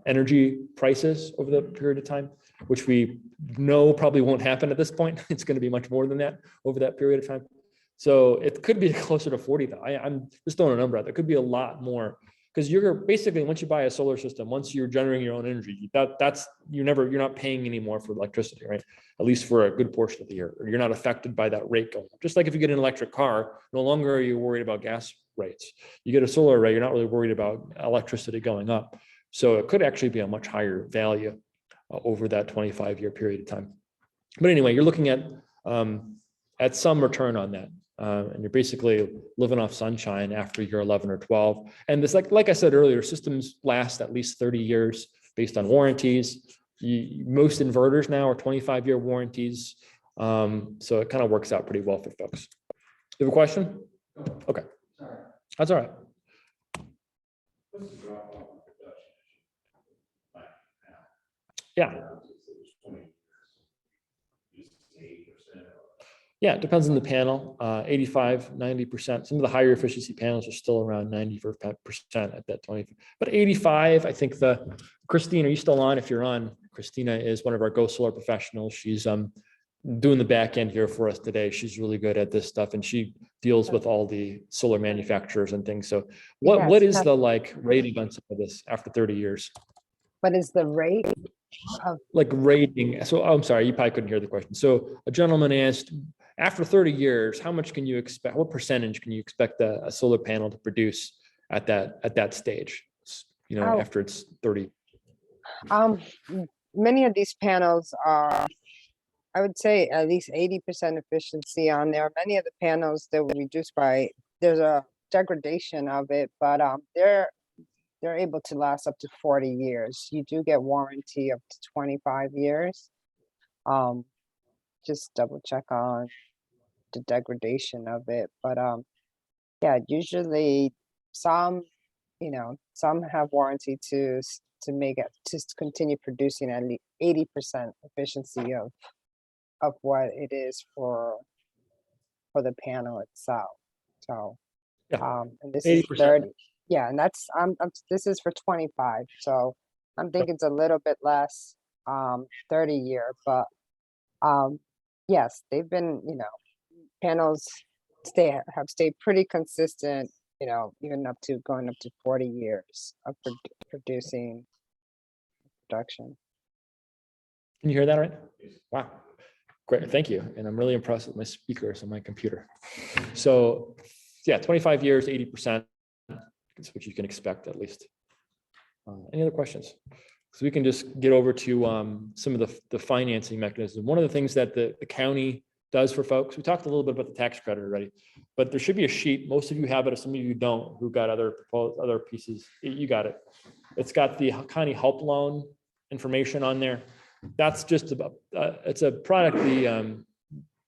energy prices over the period of time, which we know probably won't happen at this point. It's going to be much more than that over that period of time. So it could be closer to 40. I'm just throwing a number out. There could be a lot more because you're basically, once you buy a solar system, once you're generating your own energy, you're not paying anymore for electricity, right? At least for a good portion of the year. Or you're not affected by that rate going up. Just like if you get an electric car, no longer are you worried about gas rates. You get a solar array, you're not really worried about electricity going up. So it could actually be a much higher value over that 25-year period of time. But anyway, you're looking at some return on that. And you're basically living off sunshine after year 11 or 12. And this, like I said earlier, systems last at least 30 years based on warranties. Most inverters now are 25-year warranties. So it kind of works out pretty well for folks. You have a question? Okay. Sorry. That's all right. What's the drop off in production? Like now? Yeah. It was 20 years. Just 8%. Yeah, it depends on the panel, 85, 90%. Some of the higher efficiency panels are still around 90% at that 20. But 85, I think Christine, are you still on? If you're on, Christina is one of our Go Solar professionals. She's doing the back end here for us today. She's really good at this stuff and she deals with all the solar manufacturers and things. So what is the rating on some of this after 30 years? What is the rate of Rating? So I'm sorry, you probably couldn't hear the question. So a gentleman asked, after 30 years, how much can you expect? What percentage can you expect a solar panel to produce at that stage? After it's 30. Many of these panels are, I would say, at least 80% efficiency on there. Many of the panels that were reduced there's a degradation of it, but they're able to last up to 40 years. You do get warranty up to 25 years. Just double check on the degradation of it. But yeah, usually some have warranty to make it, to continue producing at least 80% efficiency of what it is for the panel itself. So, Yeah, and this is 80%. 30. Yeah, and that's this is for 25. So I'm thinking it's a little bit less, 30 year, but yes, they've been, panels have stayed pretty consistent, even going up to 40 years of producing production. Can you hear that right? Wow. Great, thank you. And I'm really impressed with my speakers on my computer. So yeah, 25 years, 80%. That's what you can expect at least. Any other questions? So we can just get over to some of the financing mechanism. One of the things that the county does for folks, we talked a little bit about the tax credit already, but there should be a sheet. Most of you have it, some of you don't, who got other pieces. You got it. It's got the county help loan information on there. That's just about, it's a product,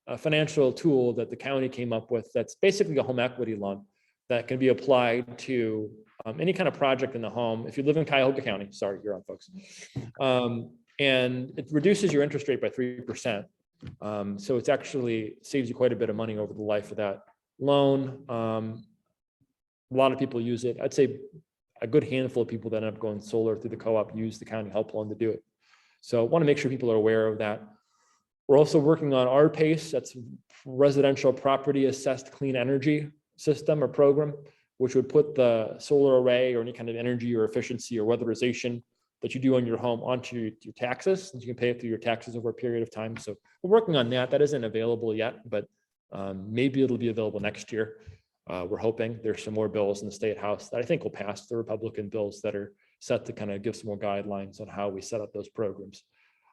a financial tool that the county came up with that's basically a home equity loan that can be applied to any kind of project in the home. If you live in Cuyahoga County, sorry, you're on, folks. And it reduces your interest rate by 3%. So it's actually saves you quite a bit of money over the life of that loan. A lot of people use it. I'd say a good handful of people that end up going solar through the co-op use the county help loan to do it. So I want to make sure people are aware of that. We're also working on RPACE, that's Residential Property Assessed Clean Energy System or program, which would put the solar array or any kind of energy or efficiency or weatherization that you do on your home onto your taxes, and you can pay it through your taxes over a period of time. So we're working on that. That isn't available yet, but maybe it'll be available next year. We're hoping. There's some more bills in the state house that I think will pass, the Republican bills that are set to kind of give some more guidelines on how we set up those programs.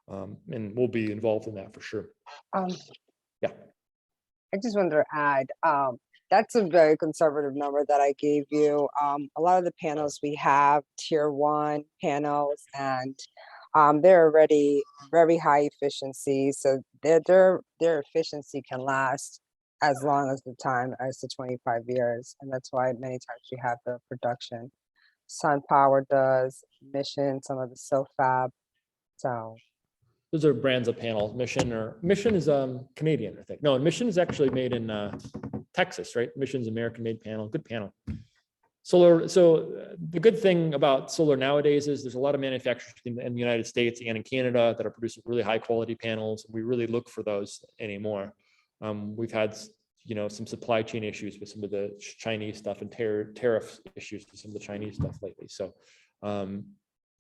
And we'll be involved in that for sure. Yeah. I just wanted to add, that's a very conservative number that I gave you. A lot of the panels we have tier 1 panels, and they're already very high efficiency. So their efficiency can last as long as the time as the 25 years. And that's why many times we have the production. Sun Power does, Mission, some of the SoFab. So those are brands of panels. Mission is Canadian, I think. No, Mission is actually made in Texas, right? Mission's American-made panel, good panel. Solar. So the good thing about solar nowadays is there's a lot of manufacturers in the United States and in Canada that are producing really high-quality panels. We really look for those anymore. We've had, some supply chain issues with some of the Chinese stuff and tariff issues with some of the Chinese stuff lately. So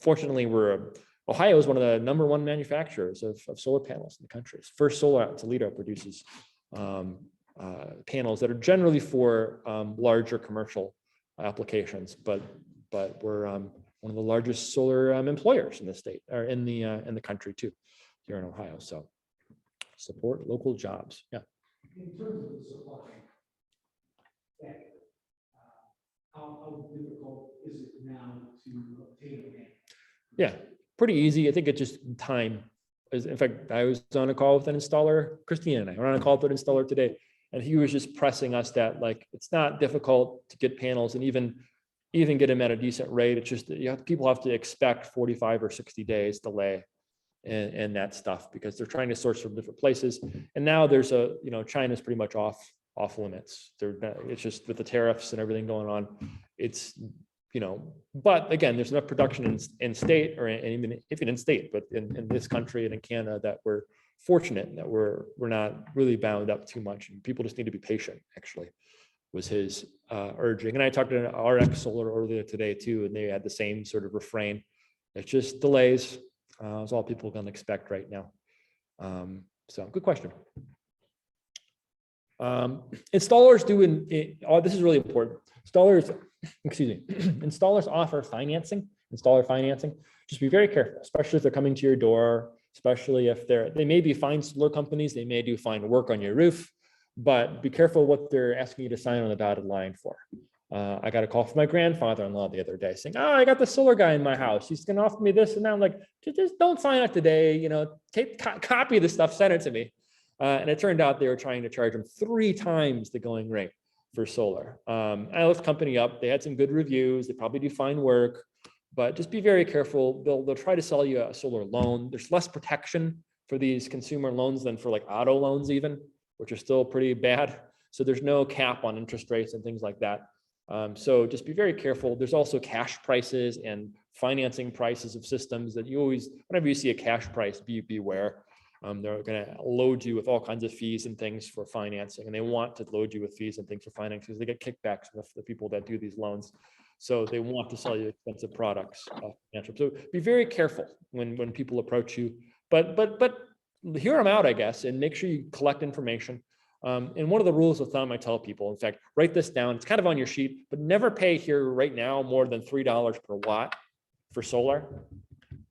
fortunately, Ohio is one of the #1 manufacturers of solar panels in the country. First Solar out in Toledo produces panels that are generally for larger commercial applications, but we're one of the largest solar employers in the state or in the country too, here in Ohio. So support local jobs. Yeah. In terms of the supply, how difficult is it now to obtain a panel? Yeah, pretty easy. I think it's just time. In fact, I was on a call with an installer, Christina and I were on a call with an installer today, and he was just pressing us that it's not difficult to get panels and even get them at a decent rate. It's just that people have to expect 45 or 60 days delay in that stuff because they're trying to source from different places. And now there's China's pretty much off limits. It's just with the tariffs and everything going on, it's but again, there's enough production in state or even in state, but in this country and in Canada that we're fortunate that we're not really bound up too much, and people just need to be patient, actually, was his urging. And I talked to RX Solar earlier today too, and they had the same sort of refrain. It's just delays. It's all people can expect right now. So good question. Installers this is really important. Installers offer installer financing. Just be very careful, especially if they're coming to your door, especially if they may be fine solar companies, they may do fine work on your roof, but be careful what they're asking you to sign on the dotted line for. I got a call from my grandfather-in-law the other day saying, I got the solar guy in my house. He's going to offer me this. And now I'm like, just don't sign up today. Copy the stuff, send it to me. And it turned out they were trying to charge him 3 times the going rate for solar. I looked the company up. They had some good reviews. They probably do fine work, but just be very careful. They'll try to sell you a solar loan. There's less protection for these consumer loans than for like auto loans even, which are still pretty bad. So there's no cap on interest rates and things like that. So just be very careful. There's also cash prices and financing prices of systems that you always, whenever you see a cash price, beware. They're going to load you with all kinds of fees and things for financing, and they want to load you with fees and things for financing because they get kickbacks from the people that do these loans. So they want to sell you expensive products. So be very careful when people approach you. But hear them out, I guess, and make sure you collect information. And one of the rules of thumb I tell people, in fact, write this down. It's kind of on your sheet, but never pay here right now more than $3 per watt for solar.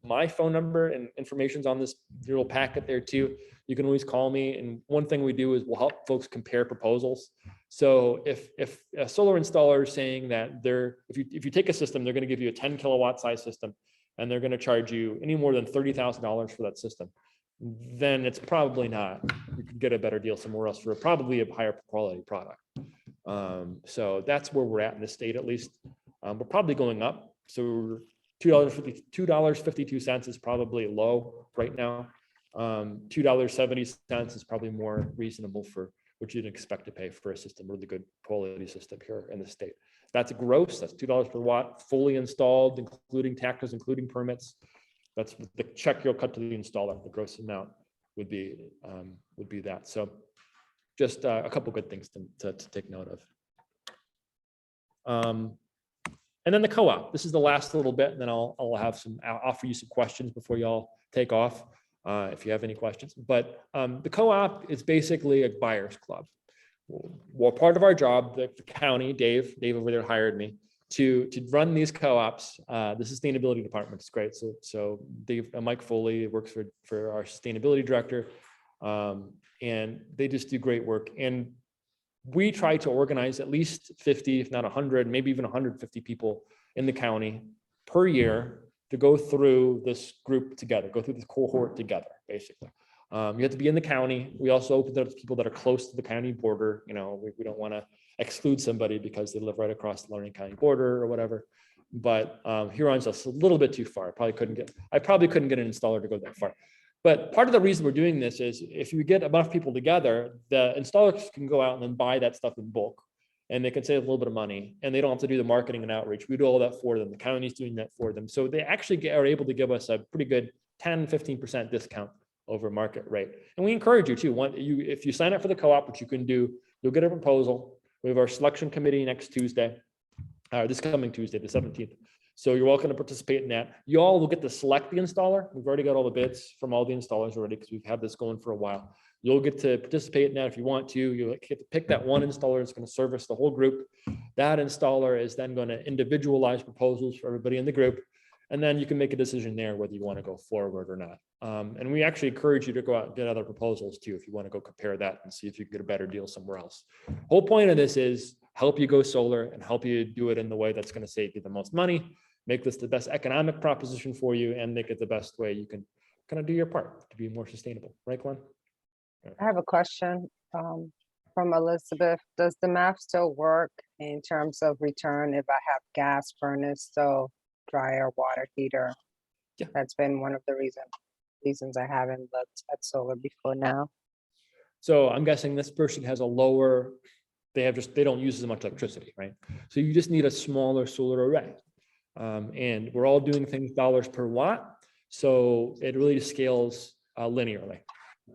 My phone number and information's on this little packet there too. You can always call me. And one thing we do is we'll help folks compare proposals. So if a solar installer is saying that if you take a system, they're going to give you a 10 kilowatt size system, and they're going to charge you any more than $30,000 for that system, then it's probably not. You can get a better deal somewhere else for probably a higher quality product. So that's where we're at in the state, at least. We're probably going up. So $2.52 is probably low right now. $2.70 is probably more reasonable for what you'd expect to pay for a system, really good quality system here in the state. That's gross. That's $2 per watt, fully installed, including taxes, including permits. That's the check you'll cut to the installer. The gross amount would be that. So just a couple good things to take note of. And then the co-op. This is the last little bit, and then I'll offer you some questions before y'all take off, if you have any questions. But the co-op is basically a buyer's club. Well, part of our job, the county, Dave over there hired me to run these co-ops. The sustainability department is great. So Dave, Mike Foley works for our sustainability director, and they just do great work. And we try to organize at least 50, if not 100, maybe even 150 people in the county per year to go through this group together, go through this cohort together, basically. You have to be in the county. We also open to people that are close to the county border. You know, we don't want to exclude somebody because they live right across the Lorain County border or whatever. But Huron's just a little bit too far. I probably couldn't get an installer to go that far. But part of the reason we're doing this is if you get enough people together, the installers can go out and then buy that stuff in bulk, and they can save a little bit of money, and they don't have to do the marketing and outreach. We do all that for them. The county's doing that for them. So they actually are able to give us a pretty good 10, 15% discount over market rate. And we encourage you to, if you sign up for the co-op, which you can do, you'll get a proposal. We have our selection committee next Tuesday, this coming Tuesday, the 17th. So you're welcome to participate in that. You all will get to select the installer. We've already got all the bids from all the installers already because we've had this going for a while. You'll get to participate in that if you want to. You'll get to pick that one installer that's going to service the whole group. That installer is then going to individualize proposals for everybody in the group. And then you can make a decision there whether you want to go forward or not. And we actually encourage you to go out and get other proposals too if you want to go compare that and see if you can get a better deal somewhere else. Whole point of this is help you go solar and help you do it in the way that's going to save you the most money, make this the best economic proposition for you, and make it the best way you can kind of do your part to be more sustainable. Right, Glenn? I have a question from Elizabeth. Does the math still work in terms of return if I have gas furnace, stove, dryer, water heater? Yeah. That's been one of the reasons I haven't looked at solar before now. So I'm guessing this person has a lower, they don't use as much electricity, right? So you just need a smaller solar array. And we're all doing things dollars per watt. So it really scales linearly,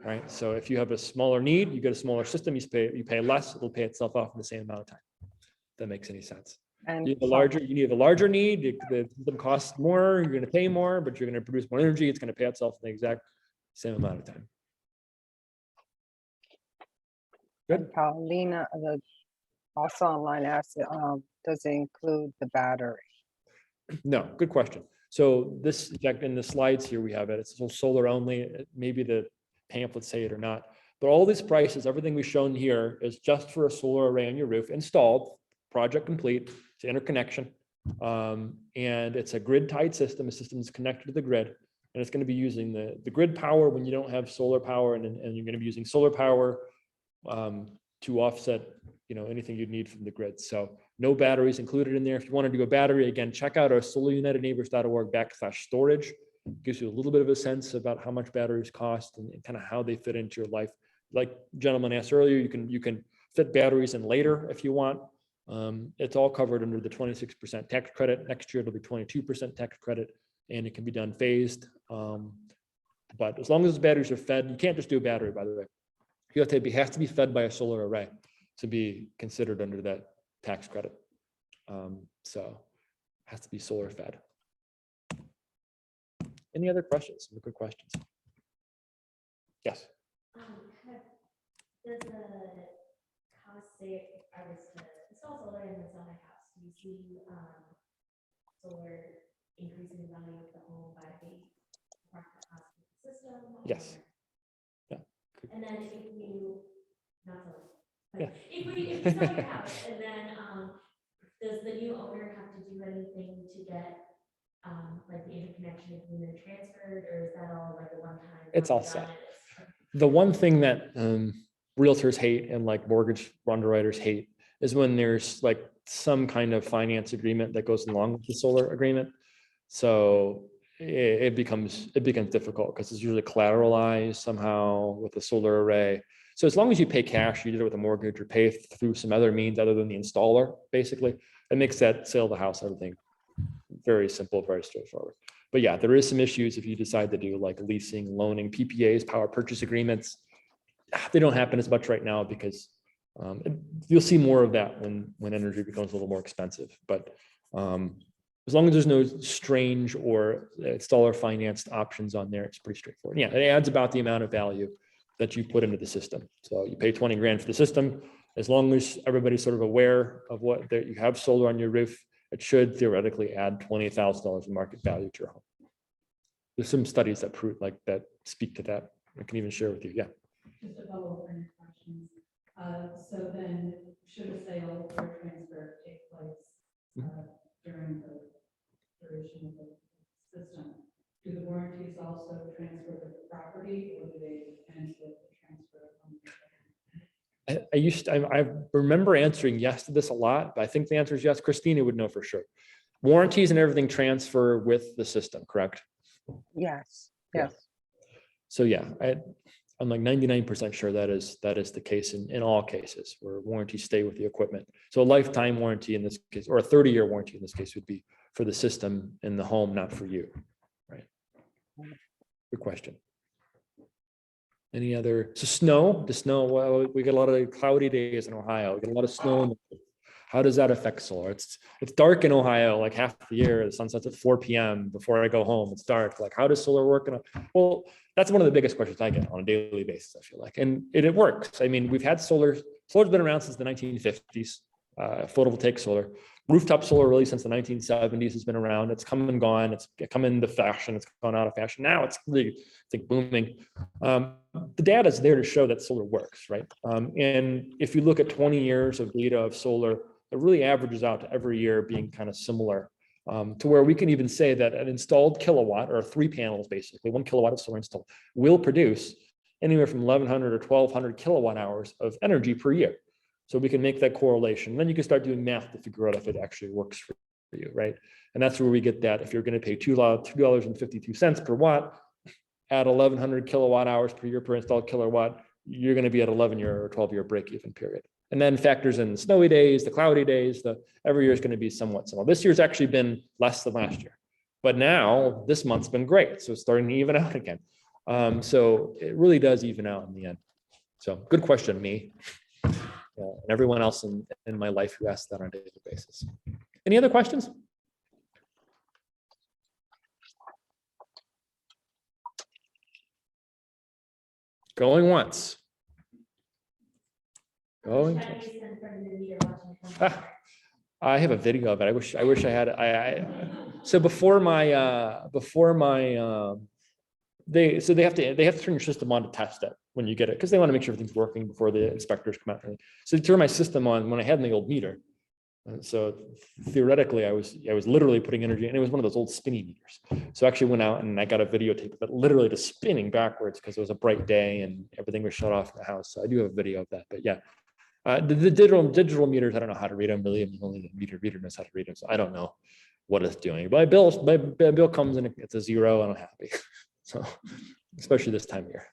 right? So if you have a smaller need, you get a smaller system, you pay less, it'll pay itself off in the same amount of time. If that makes any sense. And You need a larger need, the system costs more, you're going to pay more, but you're going to produce more energy, it's going to pay itself in the exact same amount of time. Good. Paulina, also online asked, does it include the battery? No, good question. So this, in fact, in the slides here, we have it. It's solar only. Maybe the pamphlets say it or not. But all these prices, everything we've shown here is just for a solar array on your roof, installed, project complete, it's interconnection. And it's a grid-tied system. A system is connected to the grid. And it's going to be using the grid power when you don't have solar power. And you're going to be using solar power to offset anything you'd need from the grid. So no batteries included in there. If you want to do a battery, again, check out our solarunitedneighbors.org/storage. gives you a little bit of a sense about how much batteries cost and kind of how they fit into your life. Like gentleman asked earlier, you can fit batteries in later if you want. It's all covered under the 26% tax credit. Next year, it'll be 22% tax credit, and it can be done phased. But as long as the batteries are fed, you can't just do a battery, by the way. You have to be, has to be fed by a solar array to be considered under that tax credit. So it has to be solar fed. Any other questions? Some good questions. Yes. Does the cost say if I was to install solar and then sell my house, do you see solar increasing the value of the home by the market cost of the system? Yes. Or- Yeah. And then if you, not so, but Yeah. if you sell your house and then does the new owner have to do anything to get like the interconnection agreement transferred, or is that all like a one-time? It's all done set. and it's- The one thing that realtors hate and like mortgage underwriters hate is when there's like some kind of finance agreement that goes along with the solar agreement. So it becomes difficult because it's usually collateralized somehow with a solar array. So as long as you pay cash, you did it with a mortgage or pay through some other means other than the installer, basically, it makes that sale of the house, everything very simple, very straightforward. But yeah, there is some issues if you decide to do like leasing, loaning, PPAs, power purchase agreements. They don't happen as much right now because you'll see more of that when energy becomes a little more expensive. But as long as there's no strange or installer financed options on there, it's pretty straightforward. Yeah, it adds about the amount of value that you put into the system. So you pay 20 grand for the system. As long as everybody's sort of aware of what that you have solar on your roof, it should theoretically add $20,000 in market value to your home. There's some studies that prove like that speak to that. I can even share with you. Yeah. Just a follow up on your questions. So then, should a sale or transfer take place during the duration of the system? Do the warranties also transfer with the property, or do they end with the transfer of I remember answering yes to this a lot, but I think the answer is yes. Christina would know for sure. Warranties and everything transfer with the system, correct? Yes, Yeah. yes. So yeah, I'm like 99% sure that is the case in all cases where warranties stay with the equipment. So a lifetime warranty in this case, or a 30-year warranty in this case, would be for the system in the home, not for you, right? Good question. Any other? So the snow, well, we get a lot of cloudy days in Ohio. We get a lot of snow. How does that affect solar? It's dark in Ohio, like half the year. The sun sets at 4 p.m. Before I go home, it's dark. Like, how does solar work? Well, that's one of the biggest questions I get on a daily basis, I feel like. And it works. I mean, we've had solar's been around since the 1950s, photovoltaic solar. Rooftop solar really since the 1970s has been around. It's come and gone. It's come into fashion. It's gone out of fashion. Now it's really, I think, booming. The data is there to show that solar works, right? And if you look at 20 years of data of solar, it really averages out to every year being kind of similar, to where we can even say that an installed kilowatt, or 3 panels, basically 1 kilowatt of solar installed, will produce anywhere from 1,100 or 1,200 kilowatt hours of energy per year. So we can make that correlation. Then you can start doing math to figure out if it actually works for you, right? And that's where we get that. If you're going to pay $2.52 per watt at 1,100 kilowatt hours per year per installed kilowatt, you're going to be at 11-year or 12-year break-even period. And then factors in the snowy days, the cloudy days, every year is going to be somewhat similar. This year's actually been less than last year, but now this month's been great. So it's starting to even out again. So it really does even out in the end. So good question, me. And everyone else in my life who asks that on a daily basis. Any other questions? Going once. Going twice. I have a video of it. I wish I had. So before my they have to turn your system on to test it when you get it, because they want to make sure everything's working before the inspectors come out. So they turned my system on when I had the old meter. So theoretically, I was literally putting energy, and it was one of those old spinny meters. So I actually went out and I got a videotape of it literally just spinning backwards because it was a bright day and everything was shut off in the house. So I do have a video of that. But yeah, the digital meters, I don't know how to read them really. Only the meter reader knows how to read them, so I don't know. what it's doing. But my bill comes in, it's a zero, and I'm happy. So, especially this time of year.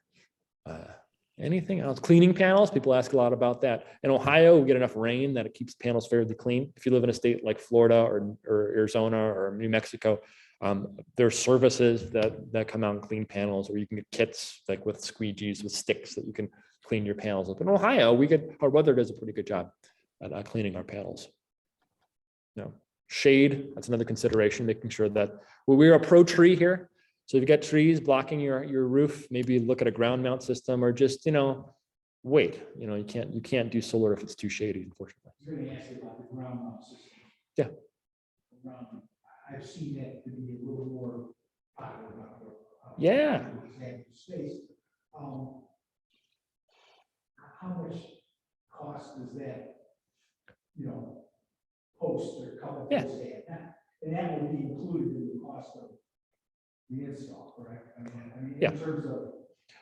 Anything else? Cleaning panels, people ask a lot about that. In Ohio, we get enough rain that it keeps panels fairly clean. If you live in a state like Florida or Arizona or New Mexico, there are services that come out and clean panels, or you can get kits like with squeegees, with sticks that you can clean your panels with. In Ohio, our weather does a pretty good job at cleaning our panels. Shade, that's another consideration, making sure that, well, we're a pro tree here. So if you got trees blocking your roof, maybe look at a ground mount system, or just, wait, you can't do solar if it's too shady, unfortunately. I was gonna ask you about the ground mount system. Yeah. I've seen that to be a little more popular. Yeah. Space. How much cost does that, post or couple Yeah. posts add? And that would be included in the cost of the install, correct? I mean, Yeah. in terms of.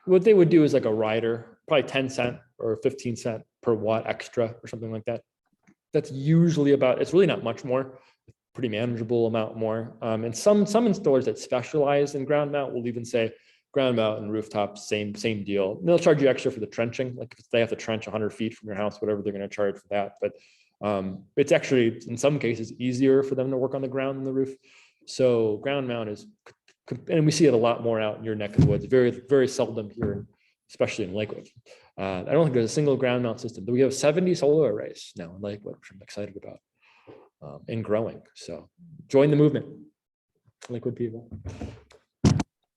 What they would do is like a rider, probably 10 cent or 15 cent per watt extra or something like that. That's usually it's really not much more, pretty manageable amount more. And some installers that specialize in ground mount will even say ground mount and rooftop, same deal. And they'll charge you extra for the trenching. Like if they have to trench 100 feet from your house, whatever they're going to charge for that. But it's actually, in some cases, easier for them to work on the ground than the roof. So ground mount is, and we see it a lot more out in your neck of the woods, very, very seldom here, especially in Lakewood. I don't think there's a single ground mount system, but we have 70 solar arrays now in Lakewood, which I'm excited about, and growing. So join the movement, Lakewood people.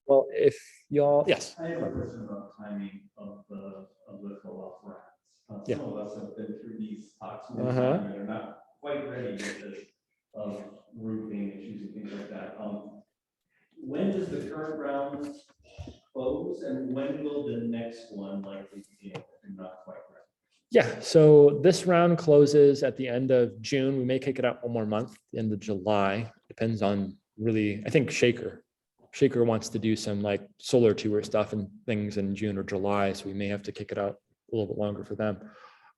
Well, if y'all, yes. I have a question about timing of the co-op rounds. Yeah. Some of us have been through these talks and are not quite ready with this roofing issues and things like that. When does the current round close, and when will the next one likely begin? If you're not quite ready. Yeah, so this round closes at the end of June. We may kick it out one more month, the end of July. Depends on really, I think Shaker wants to do some like solar tour stuff and things in June or July. So we may have to kick it out a little bit longer for them.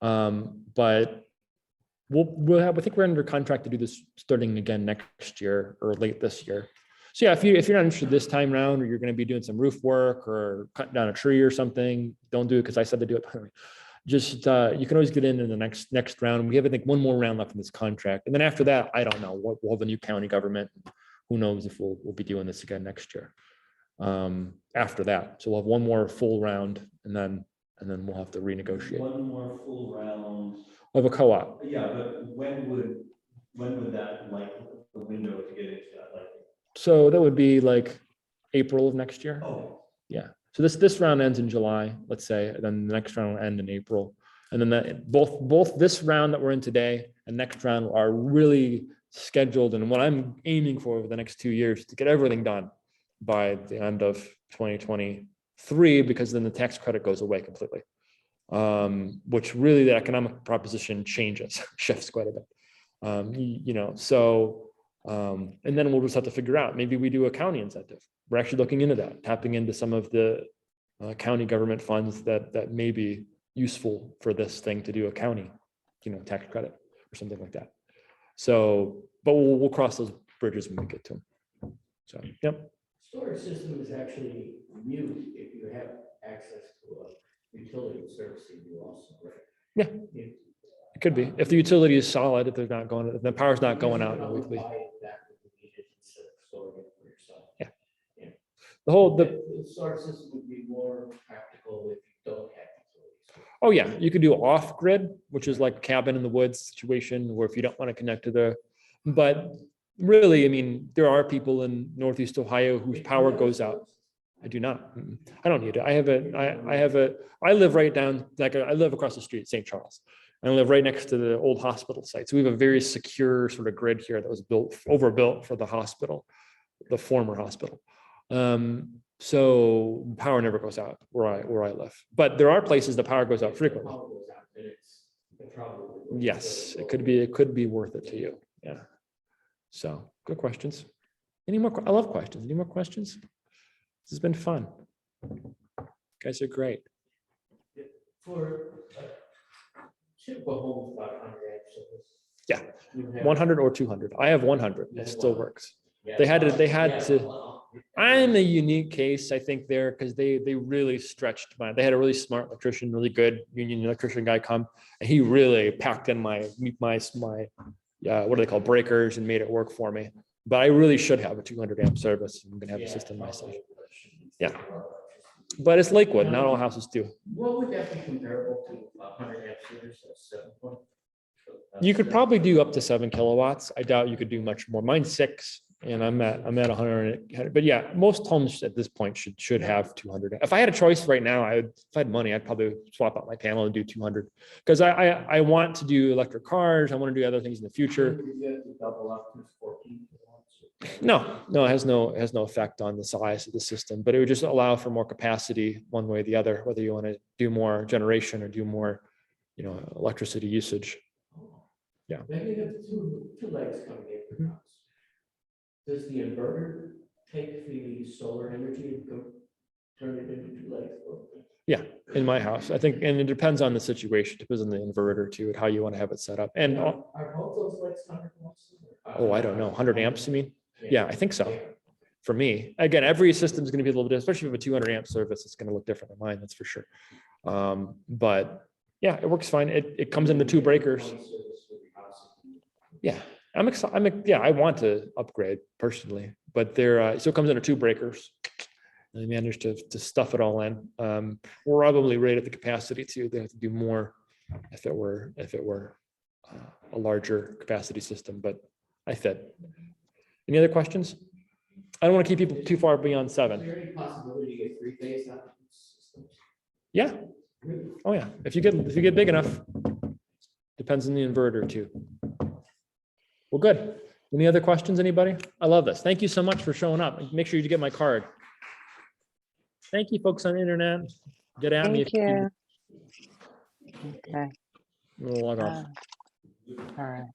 But I think we're under contract to do this starting again next year or late this year. So yeah, if you're not interested this time round, or you're going to be doing some roof work or cutting down a tree or something, don't do it because I said to do it. Just you can always get in the next round. We have, I think, one more round left in this contract, and then after that, I don't know. We'll have a new county government. Who knows if we'll be doing this again next year. After that, so we'll have one more full round, and then we'll have to renegotiate. One more full round. Of a co-op. Yeah, but when would that, like, the window to get into that, like? So that would be like April of next year. Oh. Yeah. So this round ends in July, let's say, and then the next round will end in April. And then both this round that we're in today and next round are really scheduled. And what I'm aiming for over the next 2 years to get everything done by the end of 2023, because then the tax credit goes away completely. Which really the economic proposition shifts quite a bit. And then we'll just have to figure out, maybe we do a county incentive. We're actually looking into that, tapping into some of the county government funds that may be useful for this thing to do a county, tax credit or something like that. So, but we'll cross those bridges when we get to them. So, yep. Storage system is actually mute if you have access to a utility service you also, right? Yeah. It could be. If the utility is solid, if the power's not going out weekly. Yeah. The storage system would be more practical if you don't have utilities. Oh yeah, you could do off grid, which is like a cabin in the woods situation, where if you don't want to connect to but really, I mean, there are people in Northeast Ohio whose power goes out. I do not. I don't need it. I live right down, I live across the street, St. Charles. And I live right next to the old hospital site. So we have a very secure sort of grid here that was overbuilt for the hospital, the former hospital. So power never goes out where I live. But there are places the power goes out frequently. Yes, it could be worth it to you. Yeah. So good questions. Any more? I love questions. Any more questions? This has been fun. You guys are great. For typical home, about 100 amps. Yeah, You have- 100 or 200. I have 100. It still works. Yeah. They had to, Well, I'm a unique case, I think, there, because they really stretched they had a really smart electrician, really good union electrician guy come, and he really packed in my what do they call breakers and made it work for me. But I really should have a 200 amp service. I'm gonna have a system myself. Yeah. But it's Lakewood, not all houses do. What would that be comparable to 100 amp service at 7 point? You could probably do up to 7 kilowatts. I doubt you could do much more. Mine's 6, and I'm at 100. But yeah, most homes at this point should have 200. If I had a choice right now, if I had money, I'd probably swap out my panel and do 200, because I want to do electric cars. I want to do other things in the future. You have to double up to 14 kilowatts. No, it has no effect on the size of the system, but it would just allow for more capacity one way or the other, whether you want to do more generation or do more, electricity usage. Yeah. Maybe you have two legs coming in your house. Does the inverter take the solar energy and turn it into 2 legs? Yeah, in my house, I think, and it depends on the situation, depends on the inverter too, and how you want to have it set up. And, Are both those legs 100 watts? oh, I don't know, 100 amps, you mean? Yeah, I think so. For me, again, every system is going to be a little bit, especially with a 200 amp service, it's going to look different than mine, that's for sure. But yeah, it works fine. It comes into 2 breakers. Yeah, I'm excited. Yeah, I want to upgrade personally, but there still comes into 2 breakers. And I managed to stuff it all in. Probably right at the capacity too. They have to do more if it were a larger capacity system, but I fit. Any other questions? I don't want to keep people too far beyond Is 7. there any possibility to get 3-phase out of these systems? Yeah. Oh yeah. If you get big enough, depends on the inverter too. Well, good. Any other questions, anybody? I love this. Thank you so much for showing up. Make sure you get my card. Thank you, folks on the internet. Get at me. Thank you. Okay. We'll log off. All right.